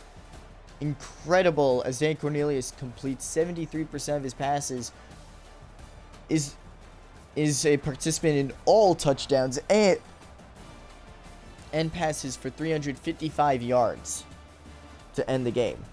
Incredible as Dan Cornelius completes 73% of his passes. Is a participant in all touchdowns and passes for 355 yards to end the game.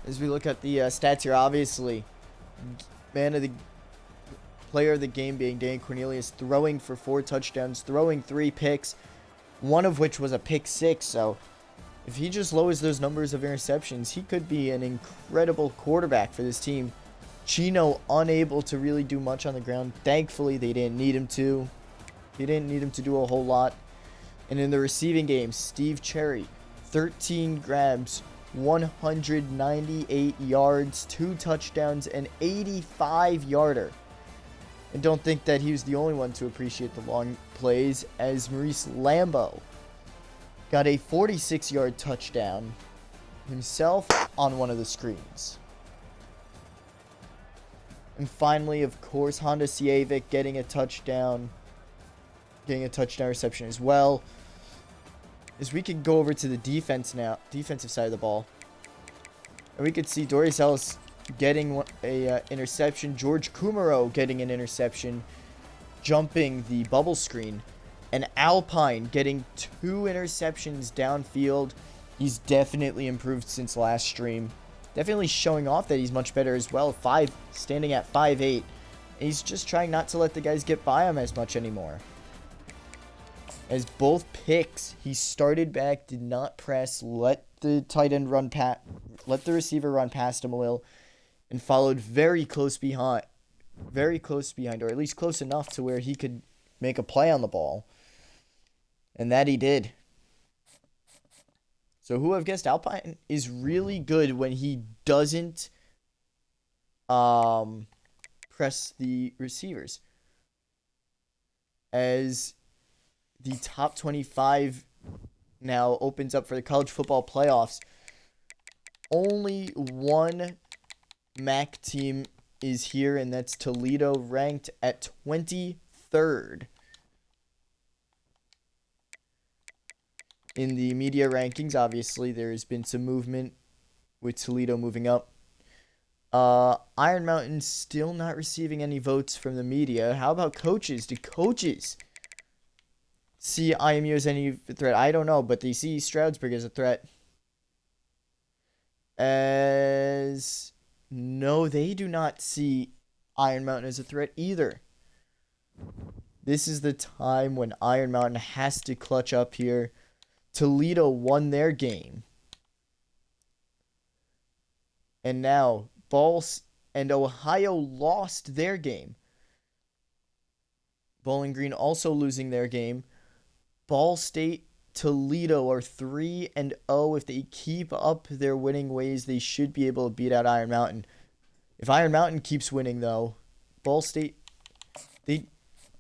As we look at the stats here, obviously, player of the game being Dan Cornelius, throwing for 4 touchdowns, throwing 3 picks, one of which was a pick 6. So if he just lowers those numbers of interceptions, he could be an incredible quarterback for this team. Chino unable to really do much on the ground. Thankfully, they didn't need him to. He didn't need him to do a whole lot. And in the receiving game, Steve Cherry, 13 grabs, 198 yards, 2 touchdowns, and 85-yarder. And don't think that he was the only one to appreciate the long plays, as Maurice Lambeau got a 46-yard touchdown himself on one of the screens. And finally, of course, Honda Sievic getting a touchdown reception as well. As we could go over to the defensive side of the ball, and we could see Dorius Ellis getting a interception, George Kumaro getting an interception, jumping the bubble screen, and Alpine getting 2 interceptions downfield. He's definitely improved since last stream. Definitely showing off that he's much better as well. Standing at 5'8", and he's just trying not to let the guys get by him as much anymore. As both picks, he started back, did not press, let the receiver run past him a little, and followed very close behind, or at least close enough to where he could make a play on the ball. And that he did. So who I've guessed Alpine is really good when he doesn't press the receivers. As the top 25 now opens up for the college football playoffs, only one MAC team is here, and that's Toledo, ranked at 23rd in the media rankings. Obviously, there's been some movement with Toledo moving up. Iron Mountain still not receiving any votes from the media. How about coaches? Do coaches see IMU as any threat? I don't know, but they see Stroudsburg as a threat. As no, they do not see Iron Mountain as a threat either. This is the time when Iron Mountain has to clutch up here. Toledo won their game. And now Ohio lost their game. Bowling Green also losing their game. Ball State, Toledo are 3-0. If they keep up their winning ways, they should be able to beat out Iron Mountain. If Iron Mountain keeps winning, though, Ball State, they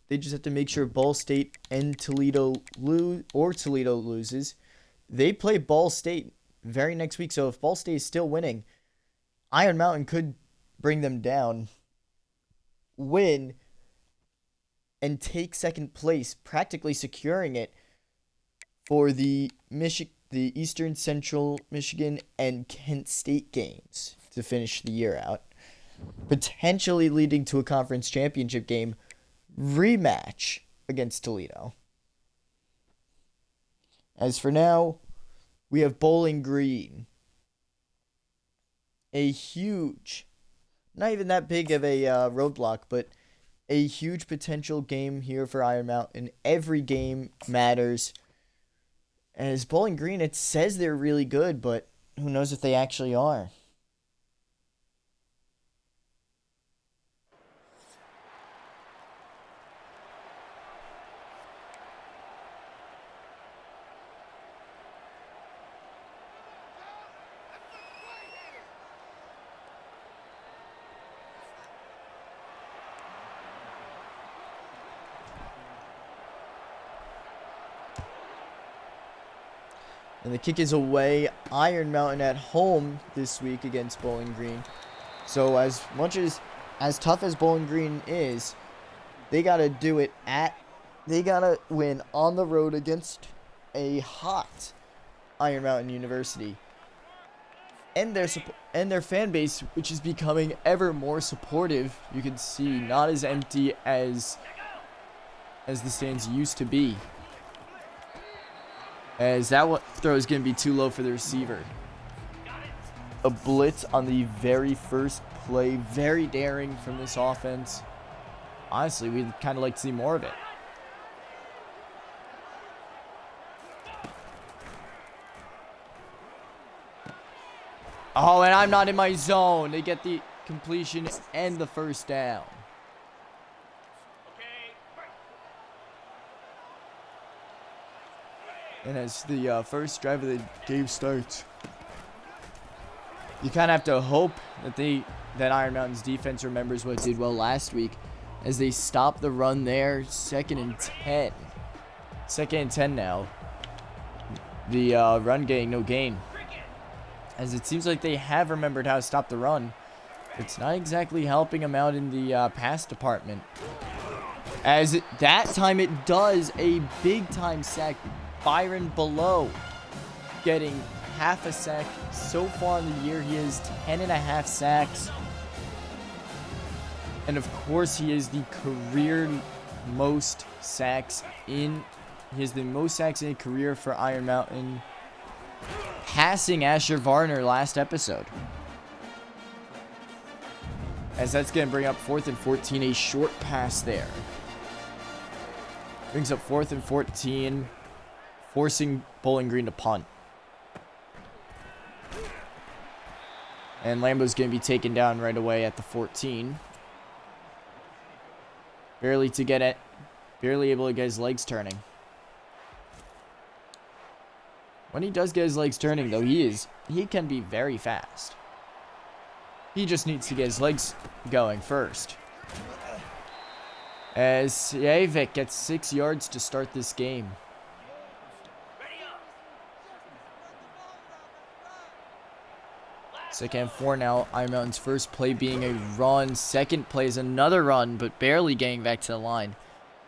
just have to make sure Ball State and Toledo lose, or Toledo loses. They play Ball State very next week, so if Ball State is still winning, Iron Mountain could bring them down, win, and take second place, practically securing it for the Eastern Central Michigan and Kent State games to finish the year out, potentially leading to a conference championship game rematch against Toledo. As for now, we have Bowling Green. A huge, not even that big of a roadblock, but a huge potential game here for Iron Mountain. Every game matters. As Bowling Green, it says they're really good, but who knows if they actually are. And the kick is away. Iron Mountain at home this week against Bowling Green. So as tough as Bowling Green is, they got to do it they got to win on the road against a hot Iron Mountain University. And their fan base, which is becoming ever more supportive. You can see not as empty as the stands used to be. As that throw is going to be too low for the receiver. A blitz on the very first play. Very daring from this offense. Honestly, we'd kind of like to see more of it. Oh, and I'm not in my zone. They get the completion and the first down. And as the first drive of the game starts, you kind of have to hope that Iron Mountain's defense remembers what it did well last week, as they stop the run there. 2nd and 10. 2nd and 10 now. The run getting no gain, as it seems like they have remembered how to stop the run. It's not exactly helping them out in the pass department. As that time it does a big time sack. Byron Below getting half a sack. So far in the year, he has 10.5 sacks. And of course, he is the career most sacks in. He has the most sacks in a career for Iron Mountain, passing Asher Varner last episode. As that's going to bring up 4th and 14, a short pass there. Brings up 4th and 14. Forcing Bowling Green to punt. And Lambo's going to be taken down right away at the 14. Barely able to get his legs turning. When he does get his legs turning, though, he can be very fast. He just needs to get his legs going first. As Javik gets 6 yards to start this game. Second and 4 now. Iron Mountain's first play being a run. Second play is another run, but barely getting back to the line.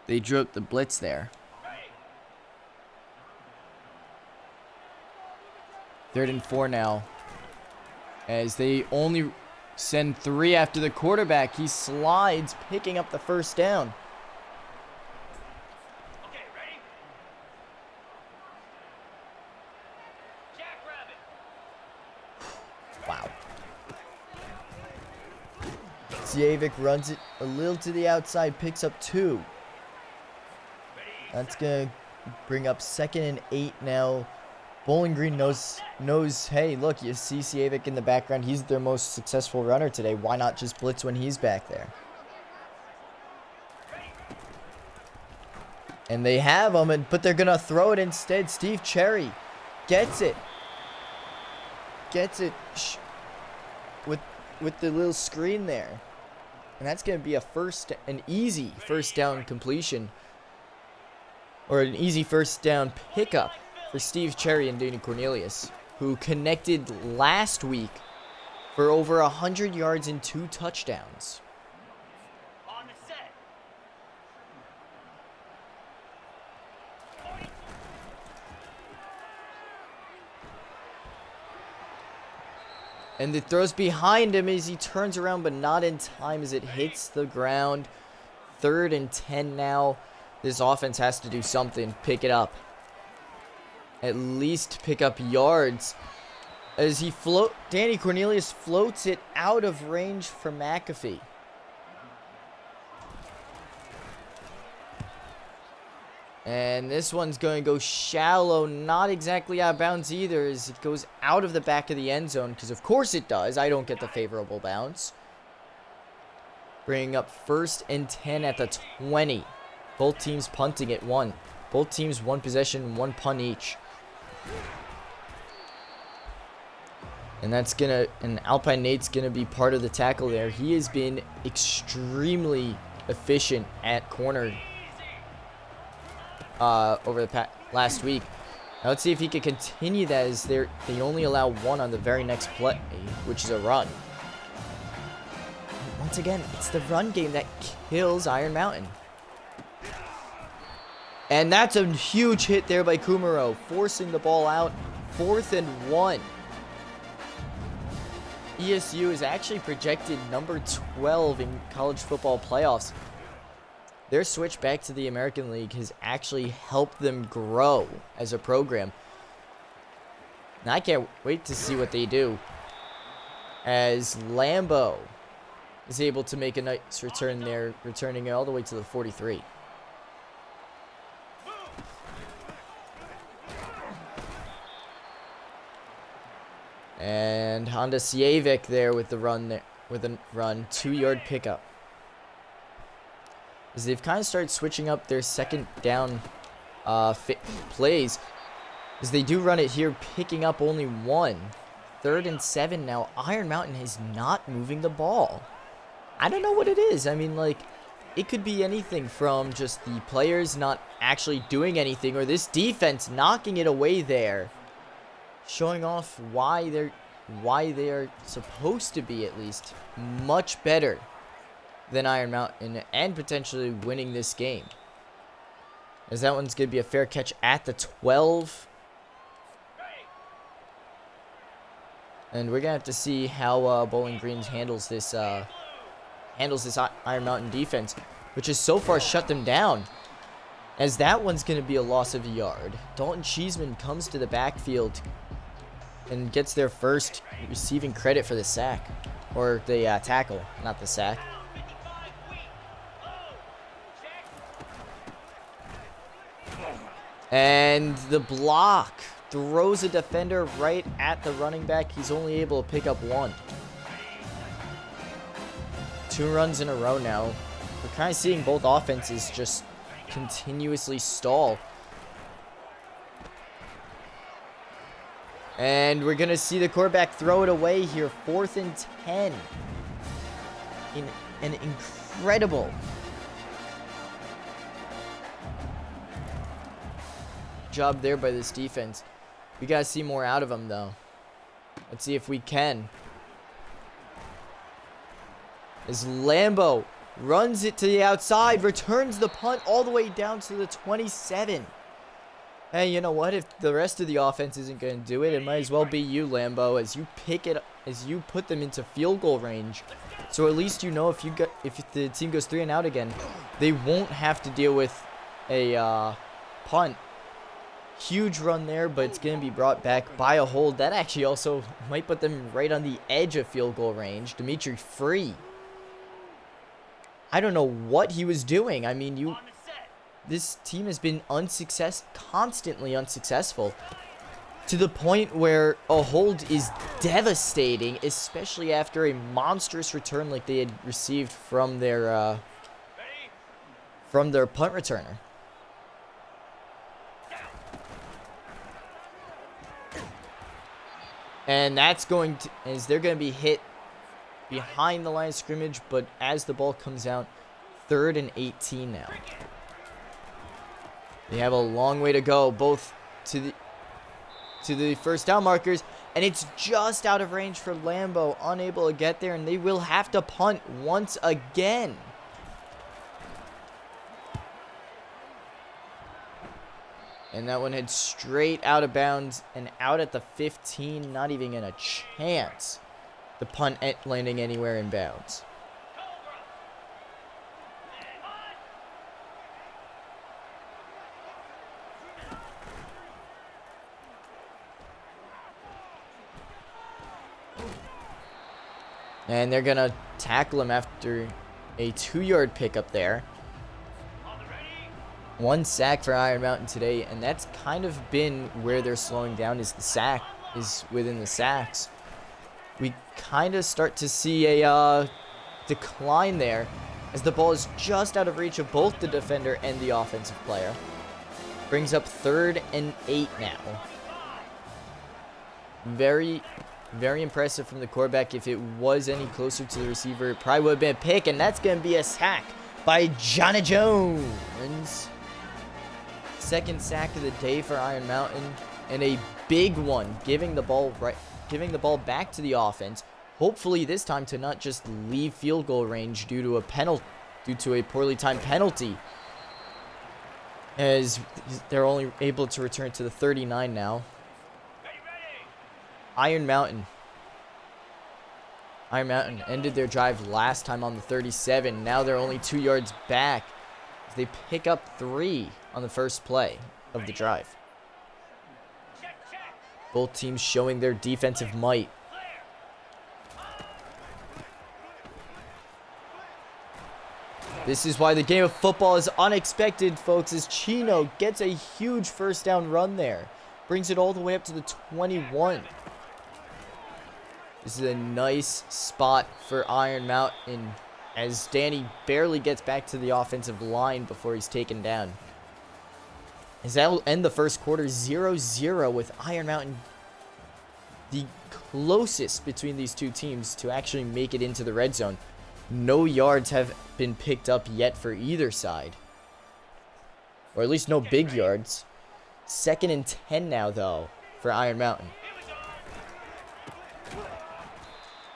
They drew up the blitz there. 3rd and 4 now. As they only send 3 after the quarterback. He slides, picking up the first down. Wow. Javik runs it a little to the outside, picks up 2. That's going to bring up 2nd and 8 now. Bowling Green knows, hey, look, you see Javik in the background. He's their most successful runner today. Why not just blitz when he's back there? And they have him, but they're going to throw it instead. Steve Cherry gets it. With the little screen there. And that's going to be an easy first down completion. Or an easy first down pickup for Steve Cherry and Danny Cornelius, who connected last week for over 100 yards and 2 touchdowns. On the set. And the throws behind him as he turns around, but not in time as it hits the ground. 3rd and 10 now. This offense has to do something. Pick it up. At least pick up yards. As Danny Cornelius floats it out of range for McAfee. And this one's going to go shallow, not exactly out of bounds either, as it goes out of the back of the end zone, because of course it does. I don't get the favorable bounce. Bringing up 1st and 10 at the 20. Both teams punting at 1. Both teams 1 possession, 1 punt each. And Alpine Nate's gonna be part of the tackle there. He has been extremely efficient at corner over the last week. Now let's see if he can continue that, as they only allow one on the very next play, which is a run. And once again, it's the run game that kills Iron Mountain. And that's a huge hit there by Kumaro, forcing the ball out. 4th and 1. ESU is actually projected number 12 in college football playoffs. Their switch back to the American League has actually helped them grow as a program. Now I can't wait to see what they do, as Lambo is able to make a nice return there, returning all the way to the 43. And Honda Civic there with the run there, with a run, 2-yard pickup. As they've kind of started switching up their second down plays, as they do run it here, picking up only 1. 3rd and 7 now. Iron Mountain is not moving the ball. I don't know what it is. I mean, like, it could be anything from just the players not actually doing anything, or this defense knocking it away there, showing off why they're supposed to be at least much better than Iron Mountain, and potentially winning this game. As that one's going to be a fair catch at the 12. And we're going to have to see how Bowling Green handles this Iron Mountain defense, which has so far shut them down. As that one's going to be a loss of a yard. Dalton Cheeseman comes to the backfield and gets their first receiving credit for the sack. Or the tackle, not the sack. And the block throws a defender right at the running back. He's only able to pick up 1. 2 runs in a row now. We're kind of seeing both offenses just continuously stall. And we're going to see the quarterback throw it away here. 4th and 10. In an incredible job there by this defense. We got to see more out of them, though. Let's see if we can. As Lambo runs it to the outside, returns the punt all the way down to the 27. Hey, you know what? If the rest of the offense isn't going to do it, it might as well be you, Lambo, as you pick it, as you put them into field goal range. So at least you know if the team goes 3 and out again, they won't have to deal with a punt. Huge run there, but it's going to be brought back by a hold. That actually also might put them right on the edge of field goal range. Dimitri Free. I don't know what he was doing. I mean, this team has been constantly unsuccessful, to the point where a hold is devastating, especially after a monstrous return like they had received from their punt returner. And that's going to, as they're going to be hit behind the line of scrimmage, but as the ball comes out, 3rd and 18 now. They have a long way to go, both to the first down markers, and it's just out of range for Lambo, unable to get there, and they will have to punt once again. And that one heads straight out of bounds and out at the 15. Not even in a chance. The punt landing anywhere in bounds. And they're going to tackle him after a 2-yard pickup there. 1 sack for Iron Mountain today, and that's kind of been where they're slowing down, is within the sacks. We kind of start to see a decline there, as the ball is just out of reach of both the defender and the offensive player. Brings up 3rd and 8 now. Very, very impressive from the quarterback. If it was any closer to the receiver, it probably would have been a pick, and that's going to be a sack by Johnny Jones. 2nd sack of the day for Iron Mountain. and a big one, giving the ball back to the offense. Hopefully this time to not just leave field goal range due to a poorly timed penalty, as they're only able to return to the 39 now. Iron Mountain ended their drive last time on the 37. Now they're only 2 yards back as they pick up 3 on the first play of the drive. Both teams showing their defensive might. This is why the game of football is unexpected, folks, as Chino gets a huge first down run there. Brings it all the way up to the 21. This is a nice spot for Iron Mountain as Danny barely gets back to the offensive line before he's taken down. As that will end the first quarter 0-0 with Iron Mountain the closest between these two teams to actually make it into the red zone. No yards have been picked up yet for either side. Or at least no big yards. 2nd and 10 now, though, for Iron Mountain.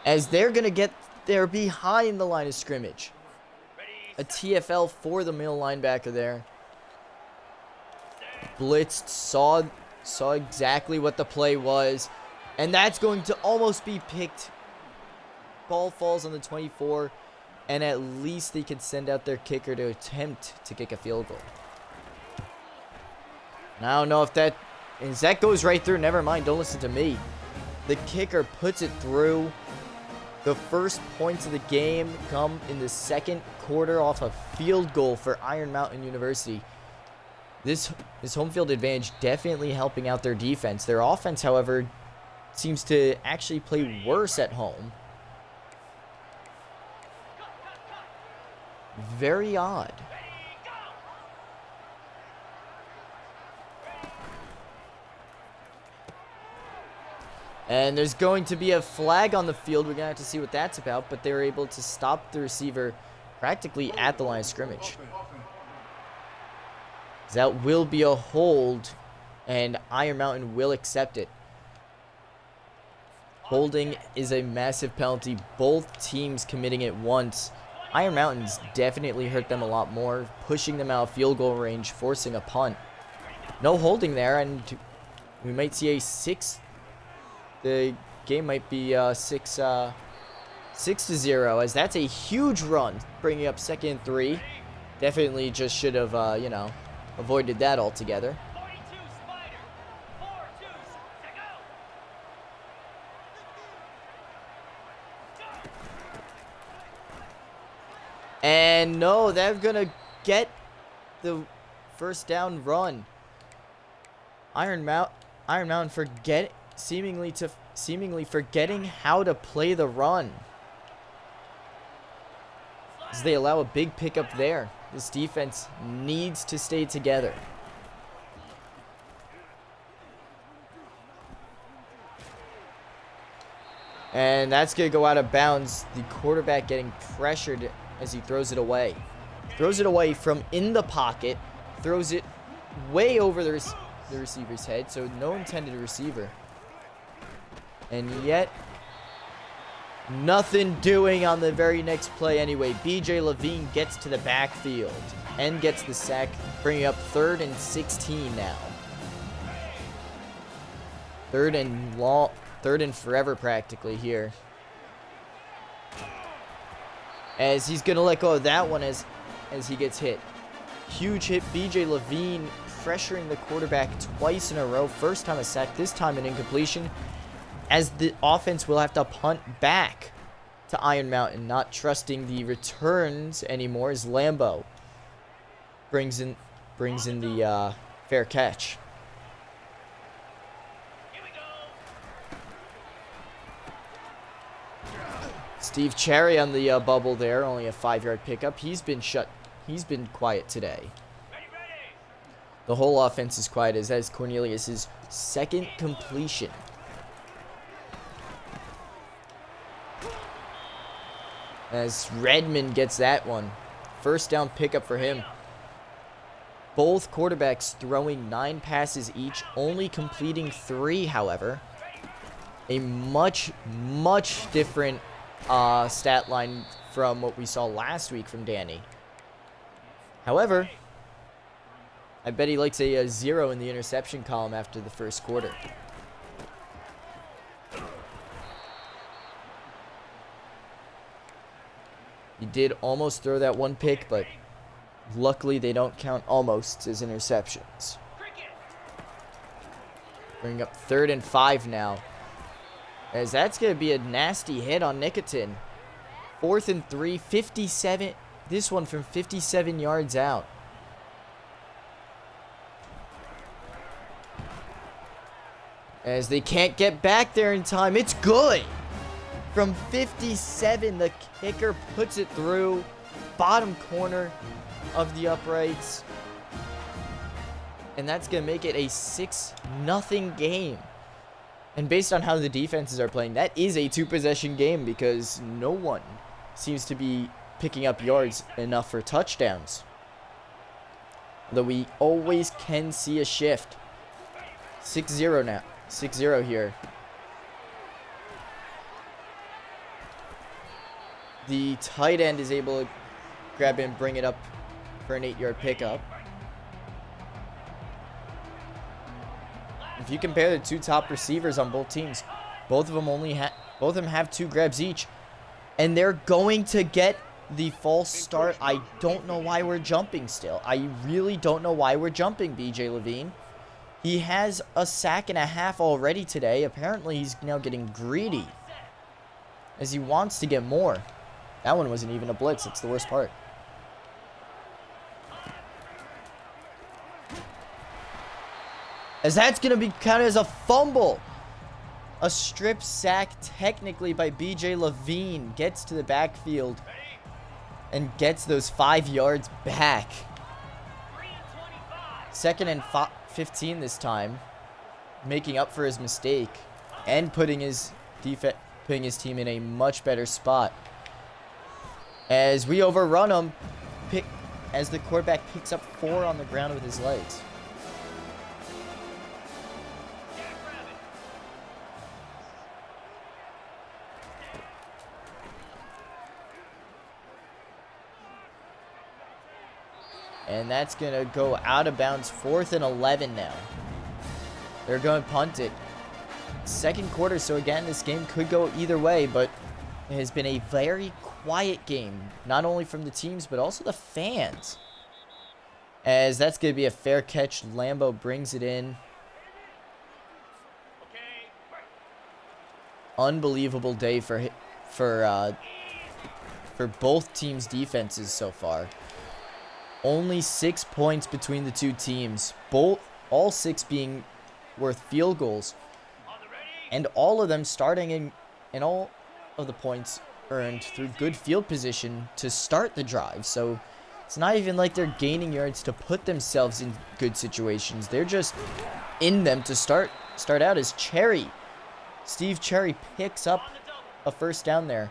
As they're going to get there behind the line of scrimmage. A TFL for the middle linebacker there. Blitzed, saw exactly what the play was. And that's going to almost be picked. Ball falls on the 24. And at least they can send out their kicker to attempt to kick a field goal. And I don't know if that goes right through. Never mind, don't listen to me. The kicker puts it through. The first points of the game come in the second quarter off a field goal for Iron Mountain University. This home field advantage definitely helping out their defense. Their offense, however, seems to actually play worse at home. Very odd. And there's going to be a flag on the field. We're going to have to see what that's about. But they were able to stop the receiver practically at the line of scrimmage. That will be a hold. And Iron Mountain will accept it. Holding is a massive penalty. Both teams committing it once. Iron Mountain's definitely hurt them a lot more. Pushing them out of field goal range. Forcing a punt. No holding there. And we might see a 6. The game might be 6-0, as that's a huge run, bringing up 2nd and 3. Definitely just should have, avoided that altogether. And no, they're gonna get the first down run. Iron Mountain seemingly forgetting how to play the run, as they allow a big pickup there. This defense needs to stay together. And that's going to go out of bounds. The quarterback getting pressured as he throws it away. Throws it away from in the pocket. Throws it way over the receiver's head, so no intended receiver. And yet, nothing doing on the very next play anyway. BJ Levine gets to the backfield and gets the sack, bringing up 3rd and 16 now. 3rd and forever practically here. As he's going to let go of that one as he gets hit. Huge hit. BJ Levine pressuring the quarterback twice in a row. First time a sack, this time an incompletion. As the offense will have to punt back to Iron Mountain, not trusting the returns anymore, as Lambo brings in the fair catch. Steve Cherry on the bubble there, only a 5-yard pickup. He's been quiet today. The whole offense is quiet, as that is Cornelius's 2nd completion. As Redmond gets that one. First down pickup for him. Both quarterbacks throwing 9 passes each, only completing 3, however. A much different stat line from what we saw last week from Danny. However, I bet he likes a 0 in the interception column after the first quarter. He did almost throw that 1 pick, but luckily they don't count almost as interceptions. Bring up 3rd and 5 now, as that's going to be a nasty hit on Nicotin. 4th and 3, 57. This one from 57 yards out. As they can't get back there in time. It's good. From 57, the kicker puts it through. Bottom corner of the uprights. And that's going to make it a 6-0 game. And based on how the defenses are playing, that is a 2-possession game because no one seems to be picking up yards enough for touchdowns. Though we always can see a shift. 6-0 now. 6-0 here. The tight end is able to grab it and bring it up for an 8-yard pickup. If you compare the 2 top receivers on both teams, both of them have 2 grabs each, and they're going to get the false start. I don't know why we're jumping still. I really don't know why we're jumping, BJ Levine. He has a 1.5 sacks already today. Apparently, he's now getting greedy as he wants to get more. That one wasn't even a blitz. That's the worst part. As that's going to be counted as a fumble. A strip sack technically by BJ Levine. Gets to the backfield and gets those 5 yards back. 2nd and 15 this time. Making up for his mistake. And putting his team in a much better spot. As we overrun him. As the quarterback picks up 4 on the ground with his legs. And that's going to go out of bounds. 4th and 11 now. They're going to punt it. 2nd quarter, so again, this game could go either way, but it has been a very quiet game. Not only from the teams, but also the fans. As that's going to be a fair catch. Lambo brings it in. Unbelievable day for both teams' defenses so far. Only 6 points between the 2 teams. All 6 being worth field goals. And all of them starting in all of the points earned through good field position to start the drive. So it's not even like they're gaining yards to put themselves in good situations. They're just in them to start out as Steve Cherry picks up a 1st down there.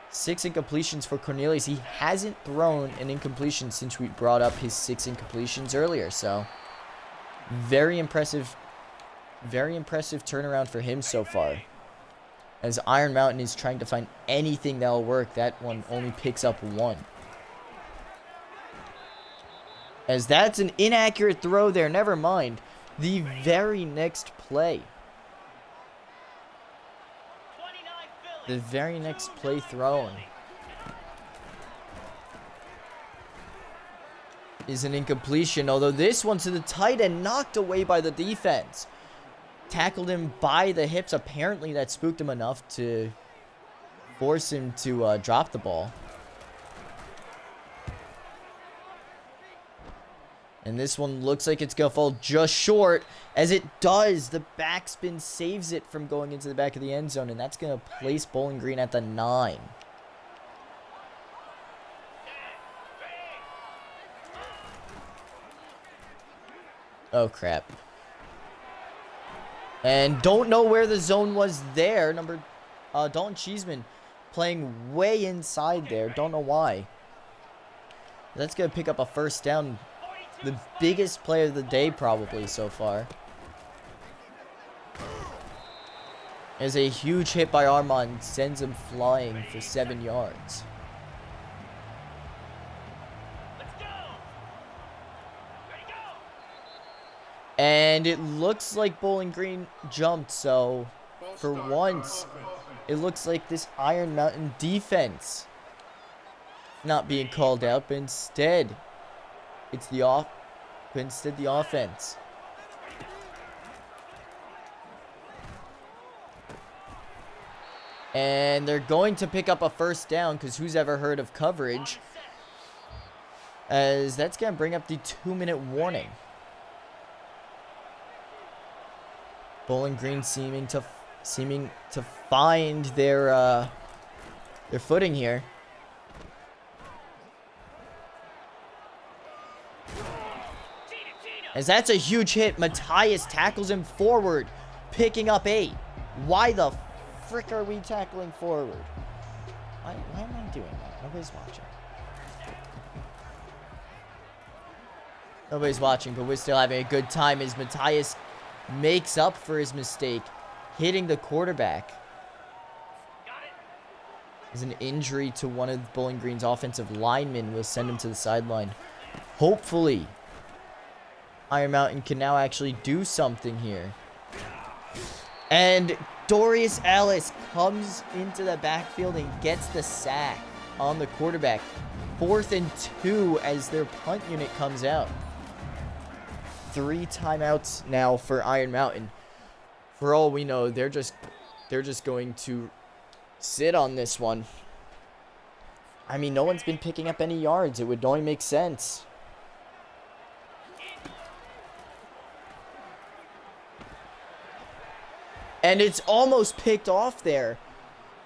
6 incompletions for Cornelius. He hasn't thrown an incompletion since we brought up his 6 incompletions earlier. So very impressive turnaround for him so far. As Iron Mountain is trying to find anything that'll work, that one only picks up 1. As that's an inaccurate throw there, never mind. The very next play. The very next play thrown is an incompletion, although this one to the tight end, knocked away by the defense. Tackled him by the hips. Apparently that spooked him enough to force him to drop the ball. And this one looks like it's going to fall just short. As it does, the backspin saves it from going into the back of the end zone. And that's going to place Bowling Green at the 9. Oh, crap. And don't know where the zone was there. Dalton Cheeseman playing way inside there. Don't know why. That's going to pick up a 1st down. the biggest play of the day probably so far. As a huge hit by Armand sends him flying for 7 yards. Let's go. Ready, go. And it looks like Bowling Green jumped, so for once, it looks like this Iron Mountain defense not being called out, but instead, it's the offense. And they're going to pick up a first down, because who's ever heard of coverage? As that's going to bring up the 2-minute warning. Bowling Green seeming to find their footing here. As that's a huge hit, Matthias tackles him forward, picking up 8. Why the frick are we tackling forward? Why am I doing that? Nobody's watching. Nobody's watching, but we're still having a good time as Matthias makes up for his mistake, hitting the quarterback. As an injury to one of Bowling Green's offensive linemen will send him to the sideline. Hopefully, Iron Mountain can now actually do something here. And Dorius Ellis comes into the backfield and gets the sack on the quarterback. 4th and 2 as their punt unit comes out. 3 timeouts now for Iron Mountain. For all we know, they're just going to sit on this one. I mean, no one's been picking up any yards. It would only make sense. And it's almost picked off there.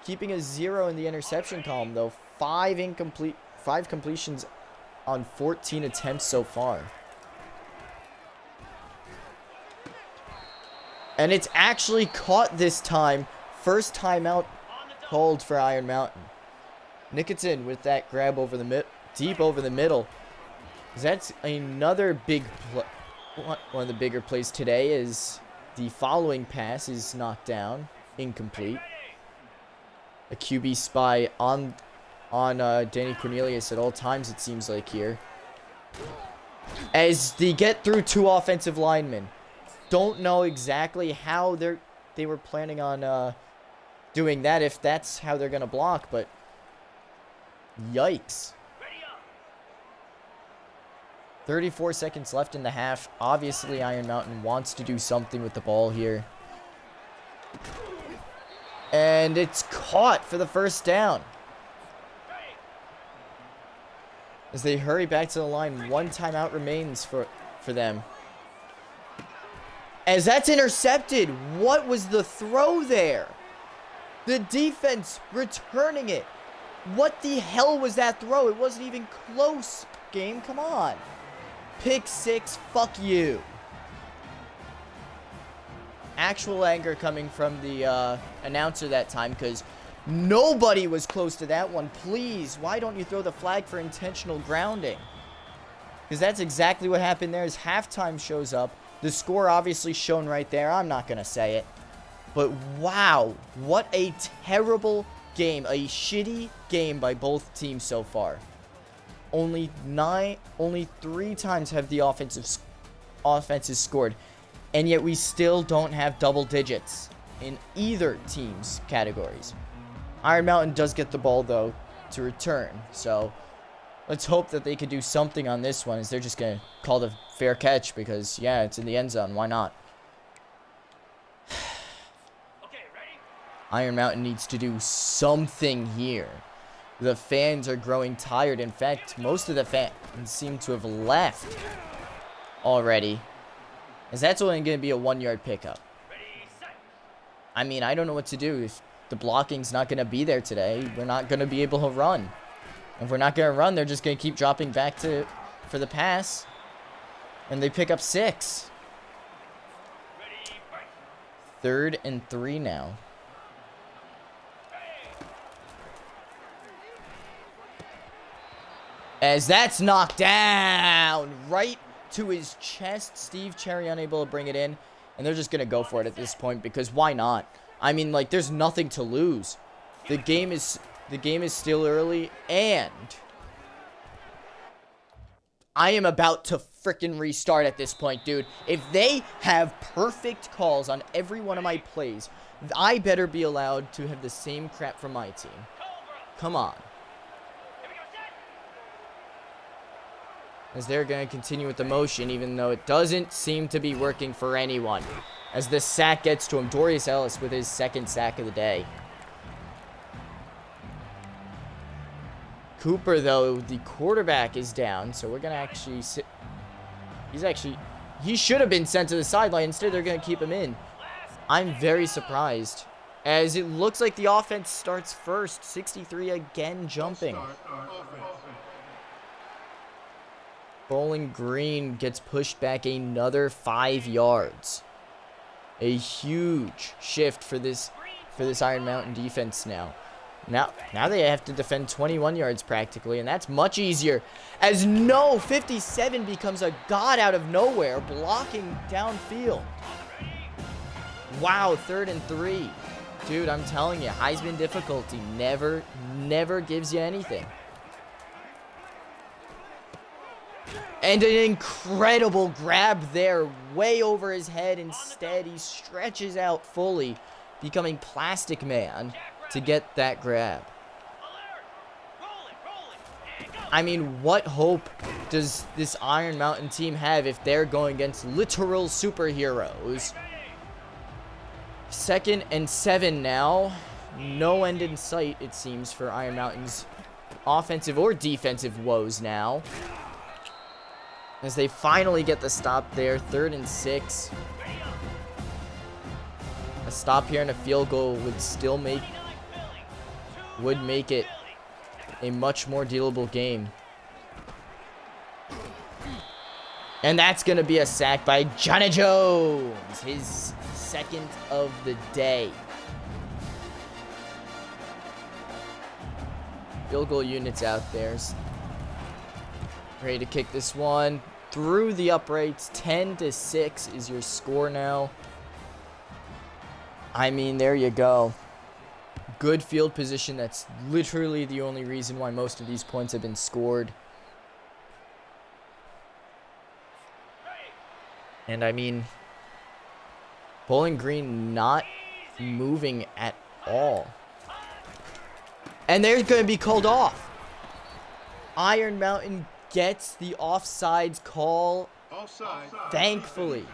Keeping a 0 in the interception column, though. 5 completions on 14 attempts so far. And it's actually caught this time. First timeout called for Iron Mountain. Nikitin with that grab over the deep over the middle. That's another big one of the bigger plays today is the following pass is knocked down, incomplete. A QB spy on Danny Cornelius at all times, it seems like here. As they get through 2 offensive linemen. Don't know exactly how they were planning on doing that, if that's how they're gonna block, but yikes. 34 seconds left in the half. Obviously, Iron Mountain wants to do something with the ball here. And it's caught for the first down. As they hurry back to the line, 1 timeout remains for them. As that's intercepted. What was the throw there? The defense returning it. What the hell was that throw? It wasn't even close, game. Come on. Pick 6. Fuck you. Actual anger coming from the announcer that time because nobody was close to that one. Please, why don't you throw the flag for intentional grounding? Because that's exactly what happened there as halftime shows up. The score obviously shown right there. I'm not going to say it. But wow, what a terrible game. A shitty game by both teams so far. Only 3 times have the offenses scored. And yet we still don't have double digits in either team's categories. Iron Mountain does get the ball, though, to return. So let's hope that they could do something on this one as they're just going to call the fair catch because, yeah, it's in the end zone. Why not? Okay, ready? Iron Mountain needs to do something here. The fans are growing tired. In fact, most of the fans seem to have left already. As that's only going to be a 1-yard pickup. Ready, set. I mean, I don't know what to do. If the blocking's not going to be there today, we're not going to be able to run. If we're not going to run, they're just going to keep dropping back for the pass. And they pick up 6. Ready, break. 3rd and 3 now. As that's knocked down right to his chest. Steve Cherry unable to bring it in. And they're just going to go for it at this point because why not? I mean, like, there's nothing to lose. The game is still early, and I am about to freaking restart at this point, dude. If they have perfect calls on every one of my plays, I better be allowed to have the same crap from my team. Come on. As they're going to continue with the motion, even though it doesn't seem to be working for anyone. As this sack gets to him, Dorius Ellis with his second sack of the day. Cooper, though, the quarterback is down, so we're going to actually sit. He should have been sent to the sideline. Instead, they're going to keep him in. I'm very surprised, as it looks like the offense starts first. 63 again jumping. Bowling Green gets pushed back another 5 yards. A huge shift for this Iron Mountain defense now. Now they have to defend 21 yards practically, and that's much easier. As 57 becomes a god out of nowhere, blocking downfield. Wow, 3rd and 3. Dude, I'm telling you, Heisman difficulty never gives you anything. And an incredible grab there, way over his head. Instead, he stretches out fully, becoming Plastic Man to get that grab. I mean, what hope does this Iron Mountain team have if they're going against literal superheroes? 2nd and 7 now. No end in sight, it seems, for Iron Mountain's offensive or defensive woes now. As they finally get the stop there, 3rd and 6. A stop here and a field goal would make it a much more dealable game. And that's going to be a sack by Johnny Jones, his 2nd of the day. Field goal units out there. Ready to kick this one through the uprights. 10-6 is your score now. I mean, there you go. Good field position. That's literally the only reason why most of these points have been scored. And I mean, Bowling Green not moving at all. And they're going to be called off. Iron Mountain gets the offsides call. Thankfully,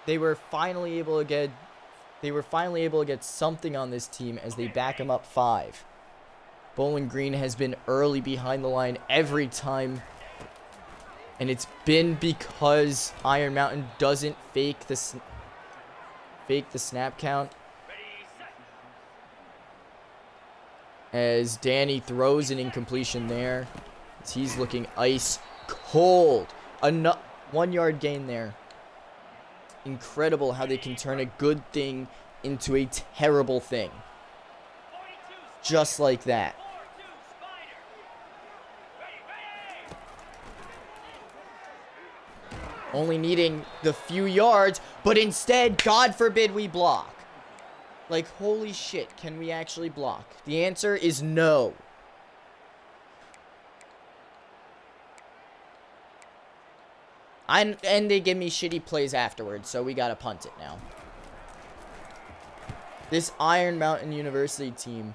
they were finally able to get something on this team as they back them up 5. Bowling Green has been early behind the line every time, and it's been because Iron Mountain doesn't fake the snap count. As Danny throws an incompletion there. He's looking ice cold. A 1 yard gain there. Incredible how they can turn a good thing into a terrible thing. Just like that. Only needing the few yards, but instead, God forbid we block. Like, holy shit, can we actually block? The answer is no. And they give me shitty plays afterwards, so we gotta punt it now. This Iron Mountain University team,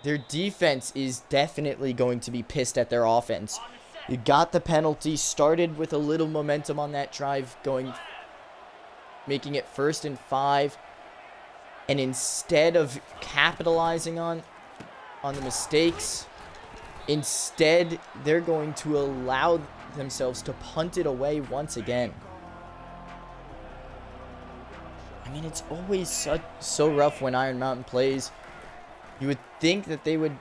their defense is definitely going to be pissed at their offense. You got the penalty, started with a little momentum on that drive, making it 1st and 5. And instead of capitalizing on the mistakes, instead they're going to allow themselves to punt it away once again. I mean, it's always so rough when Iron Mountain plays. You would think that they would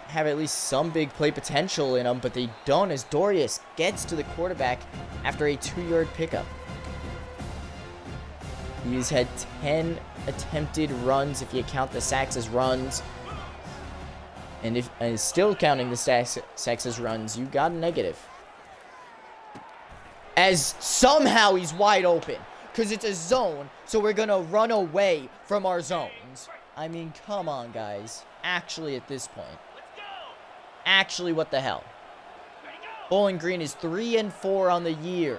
have at least some big play potential in them, but they don't, as Dorius gets to the quarterback after a 2-yard pickup. He's had 10 attempted runs if you count the sacks as runs. And if still counting the sacks as runs, you got a negative. As somehow he's wide open. Because it's a zone, so we're going to run away from our zones. I mean, come on, guys. Actually, at this point. Actually, what the hell? Bowling Green is 3-4 on the year.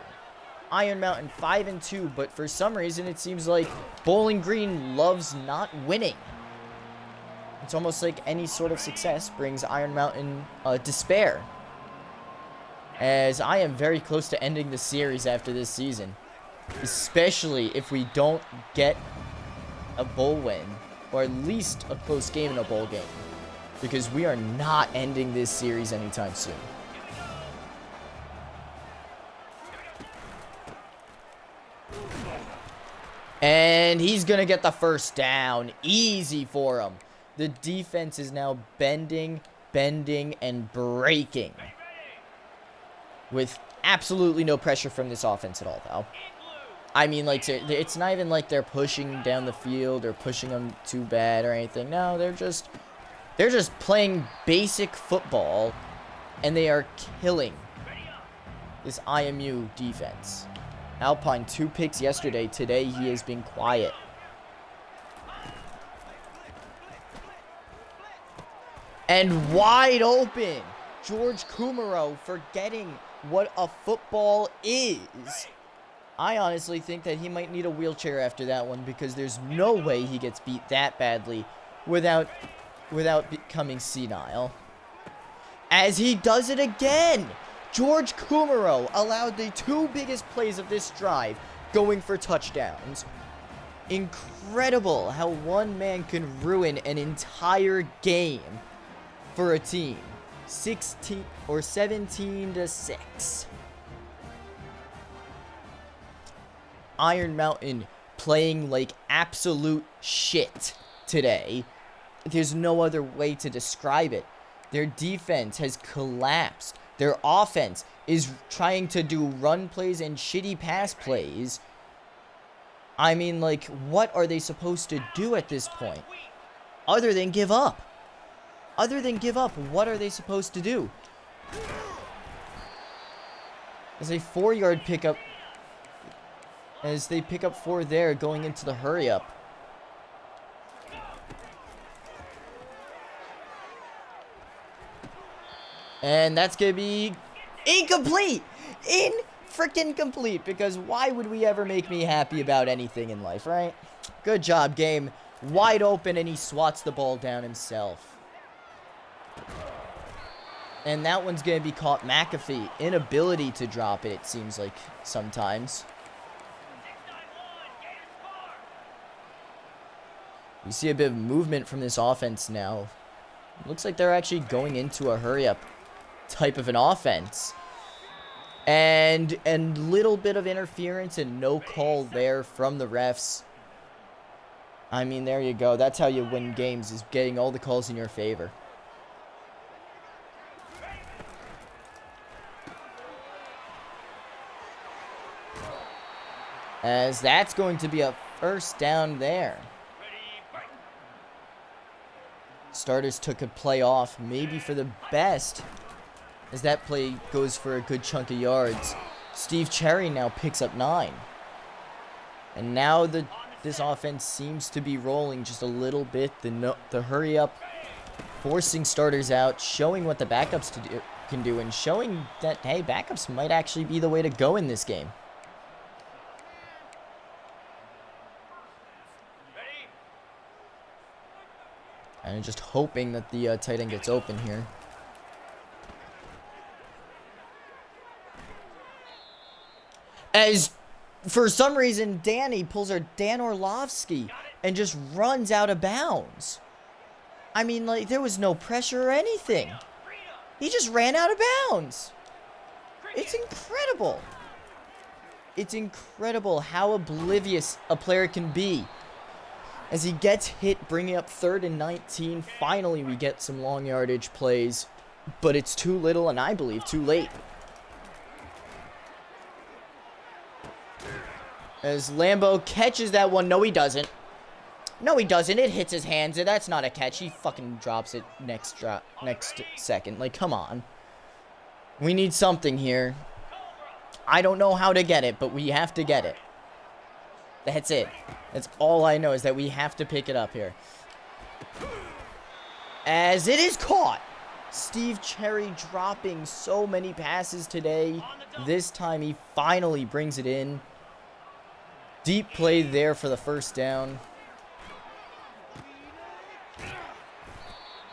Iron Mountain 5-2, but for some reason it seems like Bowling Green loves not winning. It's almost like any sort of success brings Iron Mountain despair. As I am very close to ending the series after this season. Especially if we don't get a bowl win. Or at least a close game in a bowl game. Because we are not ending this series anytime soon. And he's going to get the first down. Easy for him. The defense is now bending, and breaking. With absolutely no pressure from this offense at all, though. I mean, like, it's not even like they're pushing down the field or pushing them too bad or anything. No, they're just playing basic football, and they are killing this IMU defense. Alpine 2 picks yesterday. Today he has been quiet. And wide open. George Kumaro forgetting what a football is. I honestly think that he might need a wheelchair after that one, because there's no way he gets beat that badly without becoming senile. As he does it again. George Kumaro allowed the 2 biggest plays of this drive going for touchdowns. Incredible how one man can ruin an entire game for a team. 16 or 17-6. Iron Mountain playing like absolute shit today. There's no other way to describe it. Their defense has collapsed. Their offense is trying to do run plays and shitty pass plays. I mean, like, what are they supposed to do at this point? Other than give up. What are they supposed to do? As a 4-yard pickup. As they pick up 4 there going into the hurry up. And that's going to be incomplete. Freaking complete. Because why would we ever make me happy about anything in life, right? Good job, game. Wide open, and he swats the ball down himself. And that one's going to be caught. McAfee. Inability to drop it, it seems like sometimes. We see a bit of movement from this offense now. Looks like they're actually going into a hurry-up type of an offense. And little bit of interference and no call there from the refs. I mean, there you go. That's how you win games, is getting all the calls in your favor. As that's going to be a first down there. Starters took a play off, maybe for the best, as that play goes for a good chunk of yards. Steve Cherry now picks up 9. And now this offense seems to be rolling just a little bit. The hurry up, forcing starters out, showing what the backups can do, and showing that, hey, backups might actually be the way to go in this game. And just hoping that the tight end gets open here. As, for some reason, Danny pulls our Dan Orlovsky and just runs out of bounds. I mean, like, there was no pressure or anything. He just ran out of bounds. It's incredible. It's incredible how oblivious a player can be. As he gets hit, bringing up 3rd and 19. Finally, we get some long yardage plays. But it's too little, and I believe too late. As Lambo catches that one. No, he doesn't. No, he doesn't. It hits his hands. That's not a catch. He fucking drops it next second. Like, come on. We need something here. I don't know how to get it, but we have to get it. That's it. That's all I know, is that we have to pick it up here. As it is caught. Steve Cherry dropping so many passes today. This time he finally brings it in. Deep play there for the first down.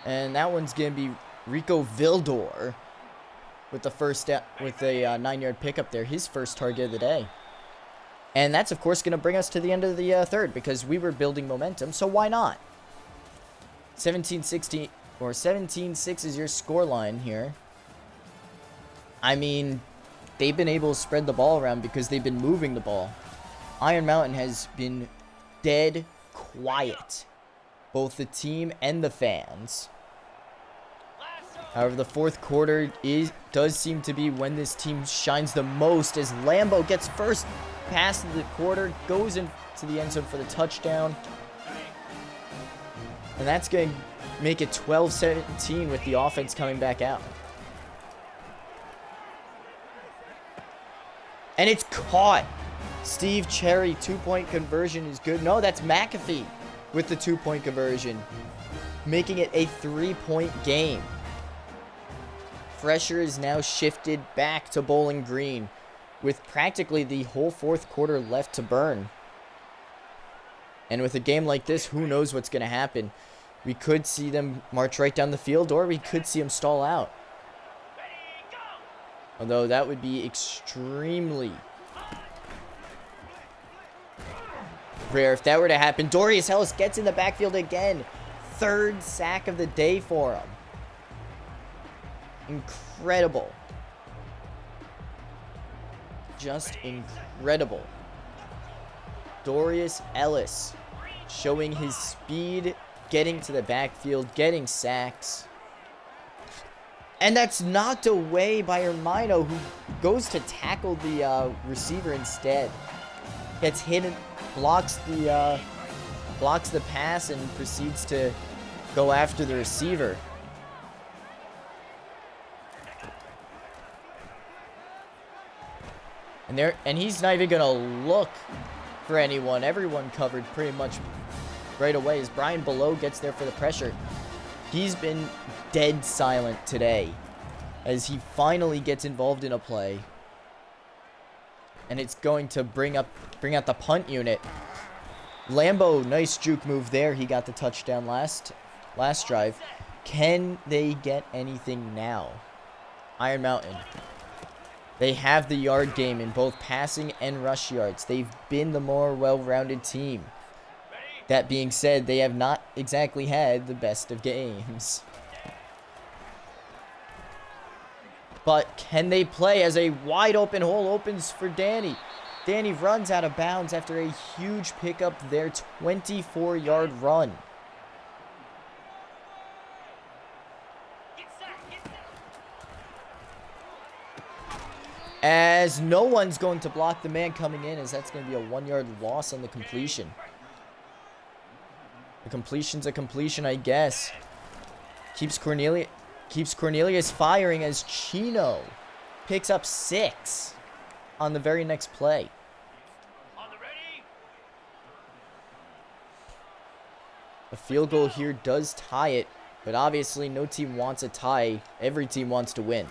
And that one's going to be Rico Vildor with the first down, with a 9-yard pickup there. His first target of the day. And that's, of course, going to bring us to the end of the third, because we were building momentum, so why not? 17-16, or 17-6 is your scoreline here. I mean, they've been able to spread the ball around because they've been moving the ball. Iron Mountain has been dead quiet, both the team and the fans. However, the fourth quarter does seem to be when this team shines the most, as Lambo gets first pass of the quarter, goes into the end zone for the touchdown. And that's going to make it 12-17 with the offense coming back out. And it's caught. Steve Cherry, 2-point conversion is good. No, that's McAfee with the 2-point conversion, making it a 3-point game. Pressure is now shifted back to Bowling Green, with practically the whole fourth quarter left to burn. And with a game like this, who knows what's going to happen. We could see them march right down the field, or we could see them stall out. Although that would be extremely rare if that were to happen. Dorius Ellis gets in the backfield again. Third sack of the day for him. Incredible. Just incredible. Dorius Ellis showing his speed, getting to the backfield, getting sacks. And that's knocked away by Hermino, who goes to tackle the receiver instead. Gets hit and blocks the pass and proceeds to go after the receiver. And he's not even gonna look for anyone. Everyone covered pretty much right away as Brian Below gets there for the pressure. He's been dead silent today as he finally gets involved in a play. And it's going to bring out the punt unit. Lambo, nice juke move there. He got the touchdown last drive. Can they get anything now? Iron Mountain. They have the yard game in both passing and rush yards. They've been the more well-rounded team. That being said, they have not exactly had the best of games. But can they play as a wide open hole opens for Danny? Danny runs out of bounds after a huge pickup there, 24-yard run. As no one's going to block the man coming in, as that's going to be a 1-yard loss on the completion. The completion's a completion, I guess. Keeps Cornelius firing as Chino picks up 6 on the very next play. A field goal here does tie it, but obviously no team wants a tie. Every team wants to win.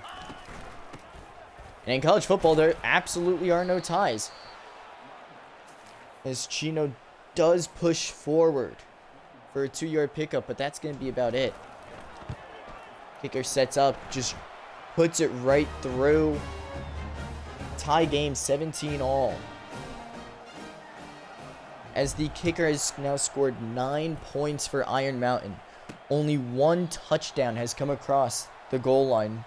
And in college football, there absolutely are no ties, as Chino does push forward for a 2-yard pickup, but that's going to be about it. Kicker sets up, just puts it right through. Tie game, 17-all. As the kicker has now scored 9 points for Iron Mountain. Only 1 touchdown has come across the goal line.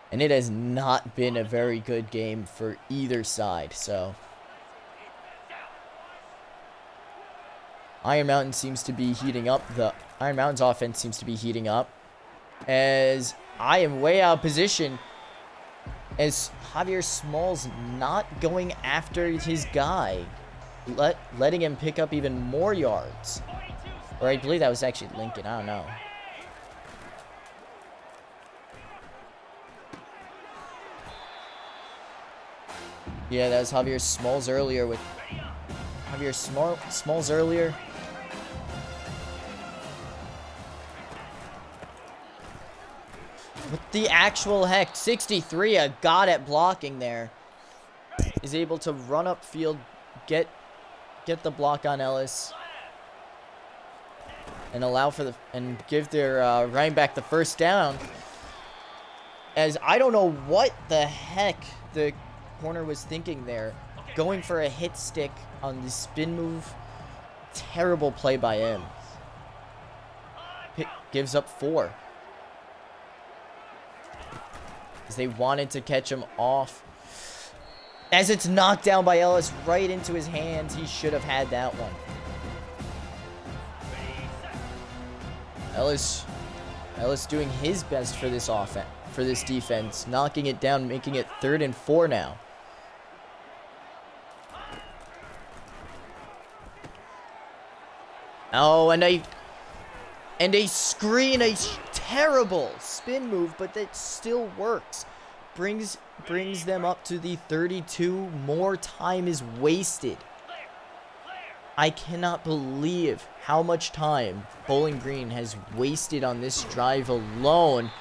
And it has not been a very good game for either side, so Iron Mountain seems to be heating up. The Iron Mountain's offense seems to be heating up. As I am way out of position, as Javier Smalls not going after his guy, letting him pick up even more yards. Or I believe that was actually Lincoln, I don't know. Yeah, that was Javier Smalls earlier with Javier Smalls earlier. What the actual heck? 63, a god at blocking there. Is able to run upfield, get the block on Ellis, and allow for and give their running back the first down. As I don't know what the heck the corner was thinking there, going for a hit stick on the spin move. Terrible play by him. Gives up 4. As they wanted to catch him off. As it's knocked down by Ellis right into his hands. He should have had that one. Ellis doing his best for this offense, for this defense. Knocking it down, making it 3rd and 4 now. Oh, and a screen, a terrible spin move, but that still works. Brings them up to the 32. More time is wasted. I cannot believe how much time Bowling Green has wasted on this drive alone.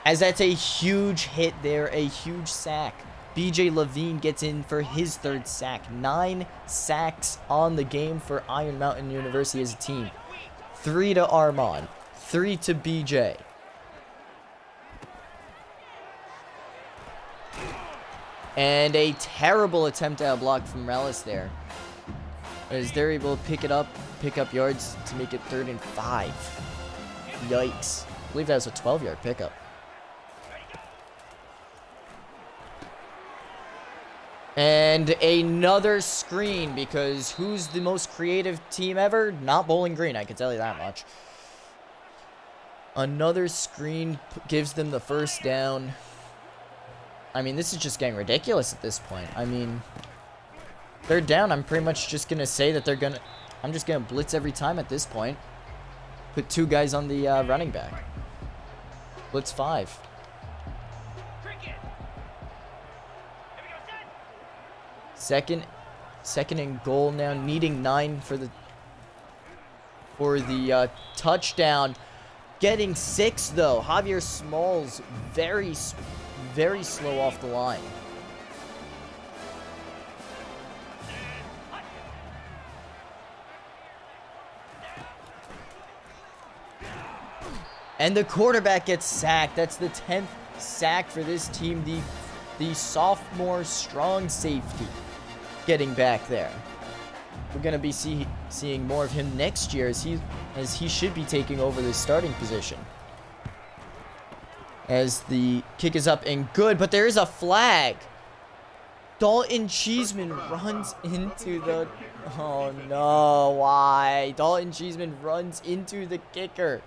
As that's a huge hit there, a huge sack. BJ Levine gets in for his 3rd sack. 9 sacks on the game for Iron Mountain University as a team. 3 to Armand, 3 to BJ. And a terrible attempt at a block from Relis there. As they're able to pick up yards to make it 3rd and 5. Yikes. I believe that was a 12-yard pickup. And another screen, because who's the most creative team ever? Not Bowling Green, I can tell you that much. Another screen gives them the first down. I mean, this is just getting ridiculous at this point. I mean, 3rd down, I'm pretty much just going to say that I'm just going to blitz every time at this point. Put 2 guys on the running back. Blitz 5. Second and goal now, needing 9 for the touchdown. Getting 6 though. Javier Smalls very slow off the line. And the quarterback gets sacked. That's the 10th sack for this team. The sophomore strong safety getting back there. We're going to be seeing more of him next year as he should be taking over the starting position. As the kick is up and good, but there is a flag. Dalton Cheeseman runs into the... Oh no, why? Dalton Cheeseman runs into the kicker.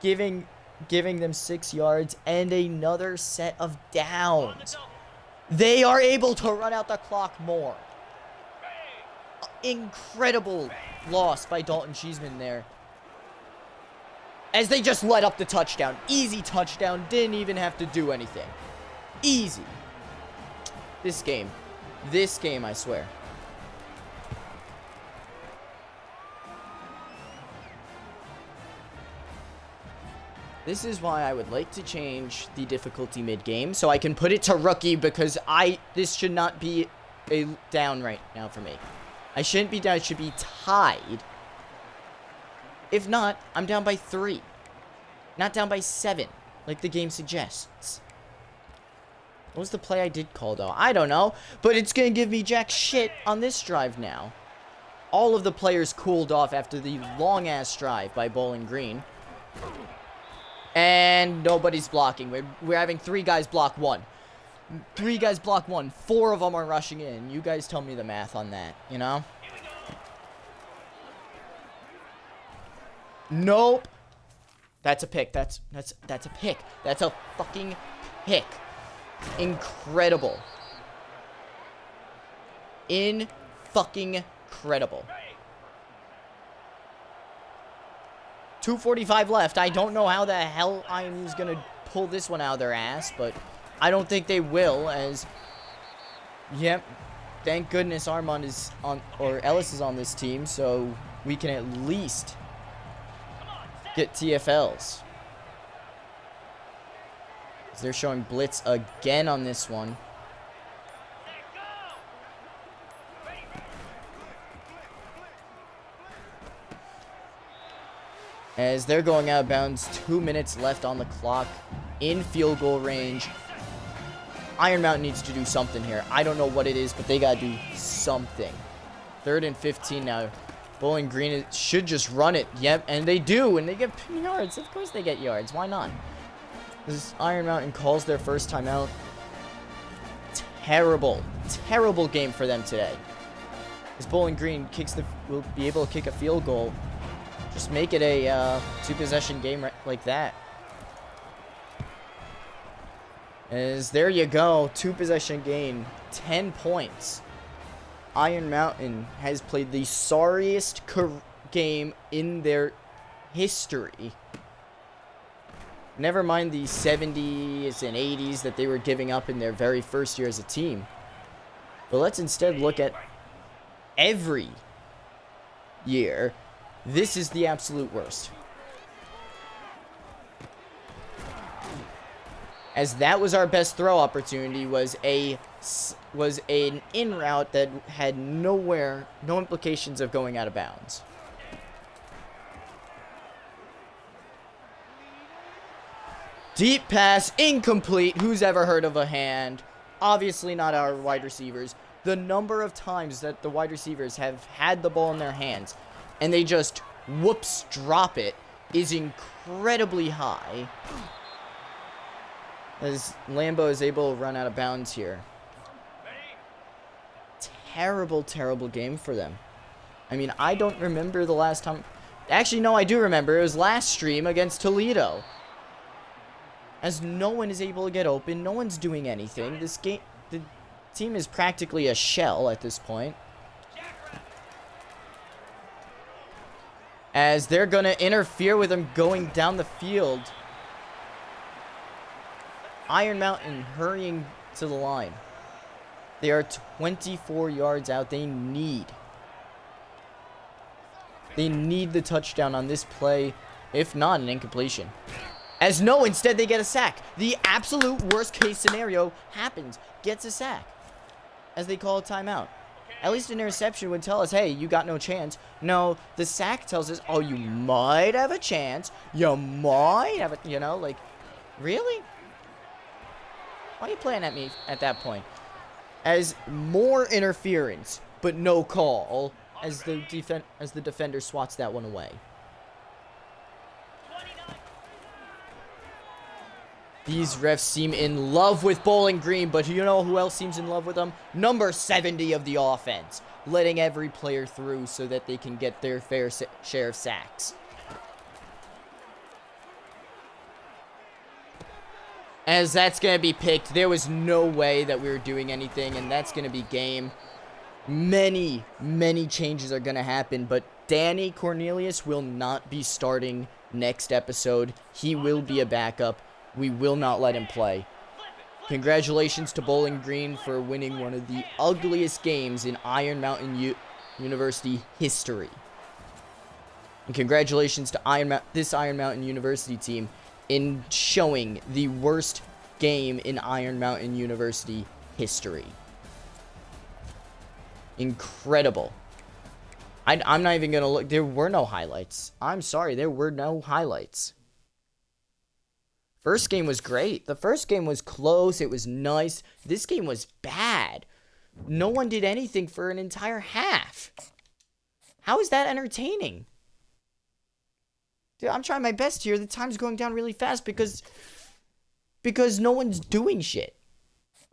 Giving them 6 yards and another set of downs. They are able to run out the clock more. Incredible loss by Dalton Cheeseman there. As they just let up the touchdown. Easy touchdown. Didn't even have to do anything. Easy. This game, I swear. This is why I would like to change the difficulty mid-game so I can put it to rookie, because this should not be a down right now for me. I shouldn't be down, I should be tied. If not, I'm down by 3. Not down by 7, like the game suggests. What was the play I did call, though? I don't know, but it's going to give me jack shit on this drive now. All of the players cooled off after the long-ass drive by Bowling Green. And nobody's blocking. We're having 3 guys block 1. 3 guys block 1. 4 of them are rushing in. You guys tell me the math on that, you know? Nope. That's a pick. That's a pick. That's a fucking pick. Incredible. Incredible. 2:45 left. I don't know how the hell IMU's gonna pull this one out of their ass, but I don't think they will, as Yep. Thank goodness Armand is on, or Ellis is on this team, so we can at least get TFLs. They're showing blitz again on this one. As they're going out of bounds, 2 minutes left on the clock in field goal range. Iron Mountain needs to do something here. I don't know what it is, but they got to do something. 3rd and 15 now. Bowling Green should just run it. Yep, and they do, and they get yards. Of course they get yards. Why not? This Iron Mountain calls their first timeout. Terrible, terrible game for them today. As Bowling Green will be able to kick a field goal. Just make it a 2-possession game like that. As there you go, 2-possession game, 10 points. Iron Mountain has played the sorriest game in their history. Never mind the 70s and 80s that they were giving up in their very first year as a team. But let's instead look at every year. This is the absolute worst. As that was our best throw opportunity, was an in route that had no implications of going out of bounds. Deep pass, incomplete. Who's ever heard of a hand? Obviously not our wide receivers. The number of times that the wide receivers have had the ball in their hands and they just whoops drop it is incredibly high. As Lambo is able to run out of bounds here. Terrible, terrible game for them. I mean, I don't remember the last time. Actually, no, I do remember. It was last stream against Toledo. As no one is able to get open. No one's doing anything. This game, the team is practically a shell at this point. As they're going to interfere with them going down the field. Iron Mountain hurrying to the line. They are 24 yards out. They need the touchdown on this play, if not an incompletion. As no, instead they get a sack. The absolute worst case scenario happens. Gets a sack. As they call a timeout. At least an interception would tell us, hey, you got no chance. No, the sack tells us, oh, you might have a chance. You might have a, like, really? Why are you playing at me at that point? As more interference, but no call, as the defender swats that one away. These refs seem in love with Bowling Green, but you know who else seems in love with them? Number 70 of the offense, letting every player through so that they can get their fair share of sacks. As that's going to be picked, there was no way that we were doing anything, and that's going to be game. Many, many changes are going to happen, but Danny Cornelius will not be starting next episode. He will be a backup. We will not let him play. Congratulations to Bowling Green for winning one of the ugliest games in Iron Mountain University history. And congratulations to this Iron Mountain University team in showing the worst game in Iron Mountain University history. Incredible. I'm not even going to look. There were no highlights. I'm sorry. There were no highlights. First game was great. The first game was close. It was nice. This game was bad. No one did anything for an entire half. How is that entertaining? Dude, I'm trying my best here. The time's going down really fast because no one's doing shit.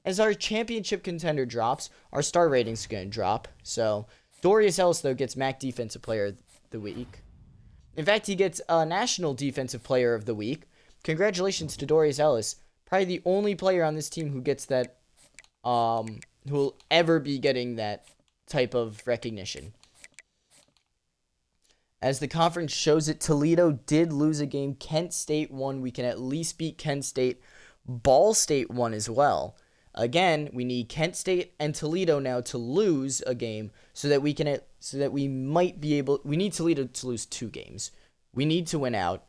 As our championship contender drops, our star rating's going to drop. So, Dorius Ellis, though, gets MAC Defensive Player of the Week. In fact, he gets National Defensive Player of the Week. Congratulations to Dorius Ellis. Probably the only player on this team who gets that, who will ever be getting that type of recognition. As the conference shows it, Toledo did lose a game. Kent State won. We can at least beat Kent State. Ball State won as well. Again, we need Kent State and Toledo now to lose a game so that we might be able. We need Toledo to lose 2 games. We need to win out.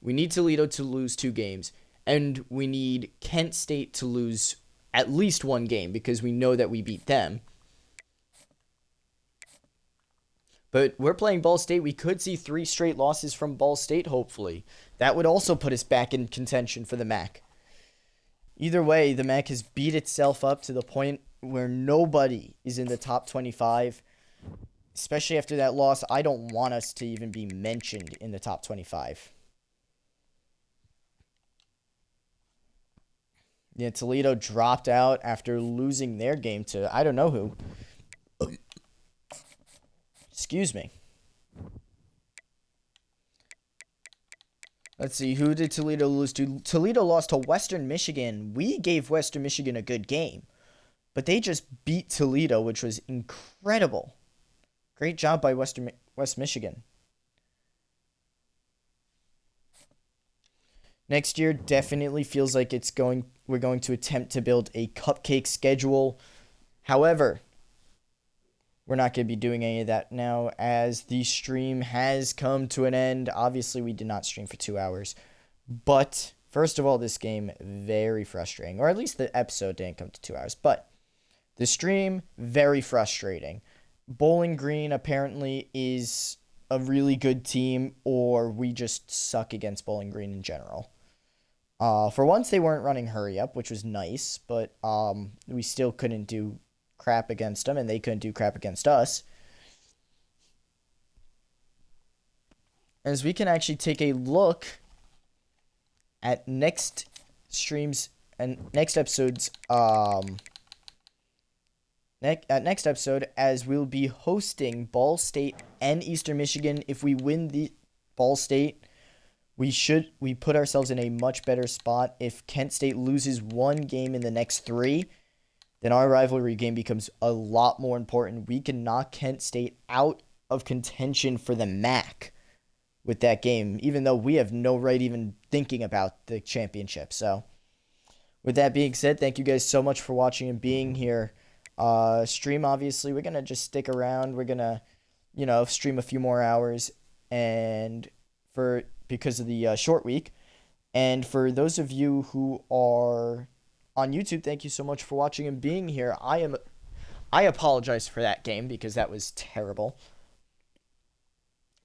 We need Toledo to lose 2 games, and we need Kent State to lose at least 1 game because we know that we beat them. But we're playing Ball State. We could see 3 straight losses from Ball State, hopefully. That would also put us back in contention for the MAC. Either way, the MAC has beat itself up to the point where nobody is in the top 25. Especially after that loss, I don't want us to even be mentioned in the top 25. Yeah, Toledo dropped out after losing their game to I don't know who. Excuse me. Let's see, who did Toledo lose to? Toledo lost to Western Michigan. We gave Western Michigan a good game, but they just beat Toledo, which was incredible. Great job by West Michigan. Next year definitely feels like we're going to attempt to build a cupcake schedule. However, we're not going to be doing any of that now as the stream has come to an end. Obviously, we did not stream for 2 hours. But, first of all, this game, very frustrating. Or at least the episode didn't come to 2 hours. But, the stream, very frustrating. Bowling Green apparently is a really good team, or we just suck against Bowling Green in general. For once, they weren't running Hurry Up, which was nice. But we still couldn't do crap against them, and they couldn't do crap against us. As we can actually take a look at next streams and next episode's next episode, as we'll be hosting Ball State and Eastern Michigan. If we win the Ball State, we put ourselves in a much better spot. If Kent State loses 1 game in the next 3, then our rivalry game becomes a lot more important. We can knock Kent State out of contention for the MAC with that game, even though we have no right even thinking about the championship. So, with that being said, thank you guys so much for watching and being here. Stream, obviously, we're going to just stick around. We're going to, stream a few more hours and because of the short week. And for those of you who are on YouTube, thank you so much for watching and being here. I apologize for that game because that was terrible.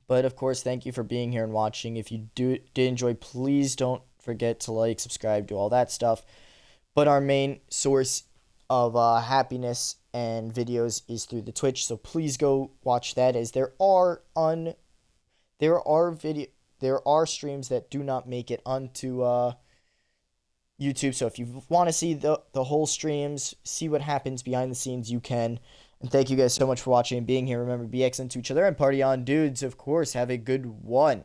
But of course, thank you for being here and watching. If you did enjoy, please don't forget to like, subscribe, do all that stuff. But our main source of happiness and videos is through the Twitch, so please go watch that, as there are streams that do not make it onto YouTube. So if you want to see the whole streams, see what happens behind the scenes, you can. And thank you guys so much for watching and being here. Remember, be excellent to each other and party on, dudes. Of course, have a good one.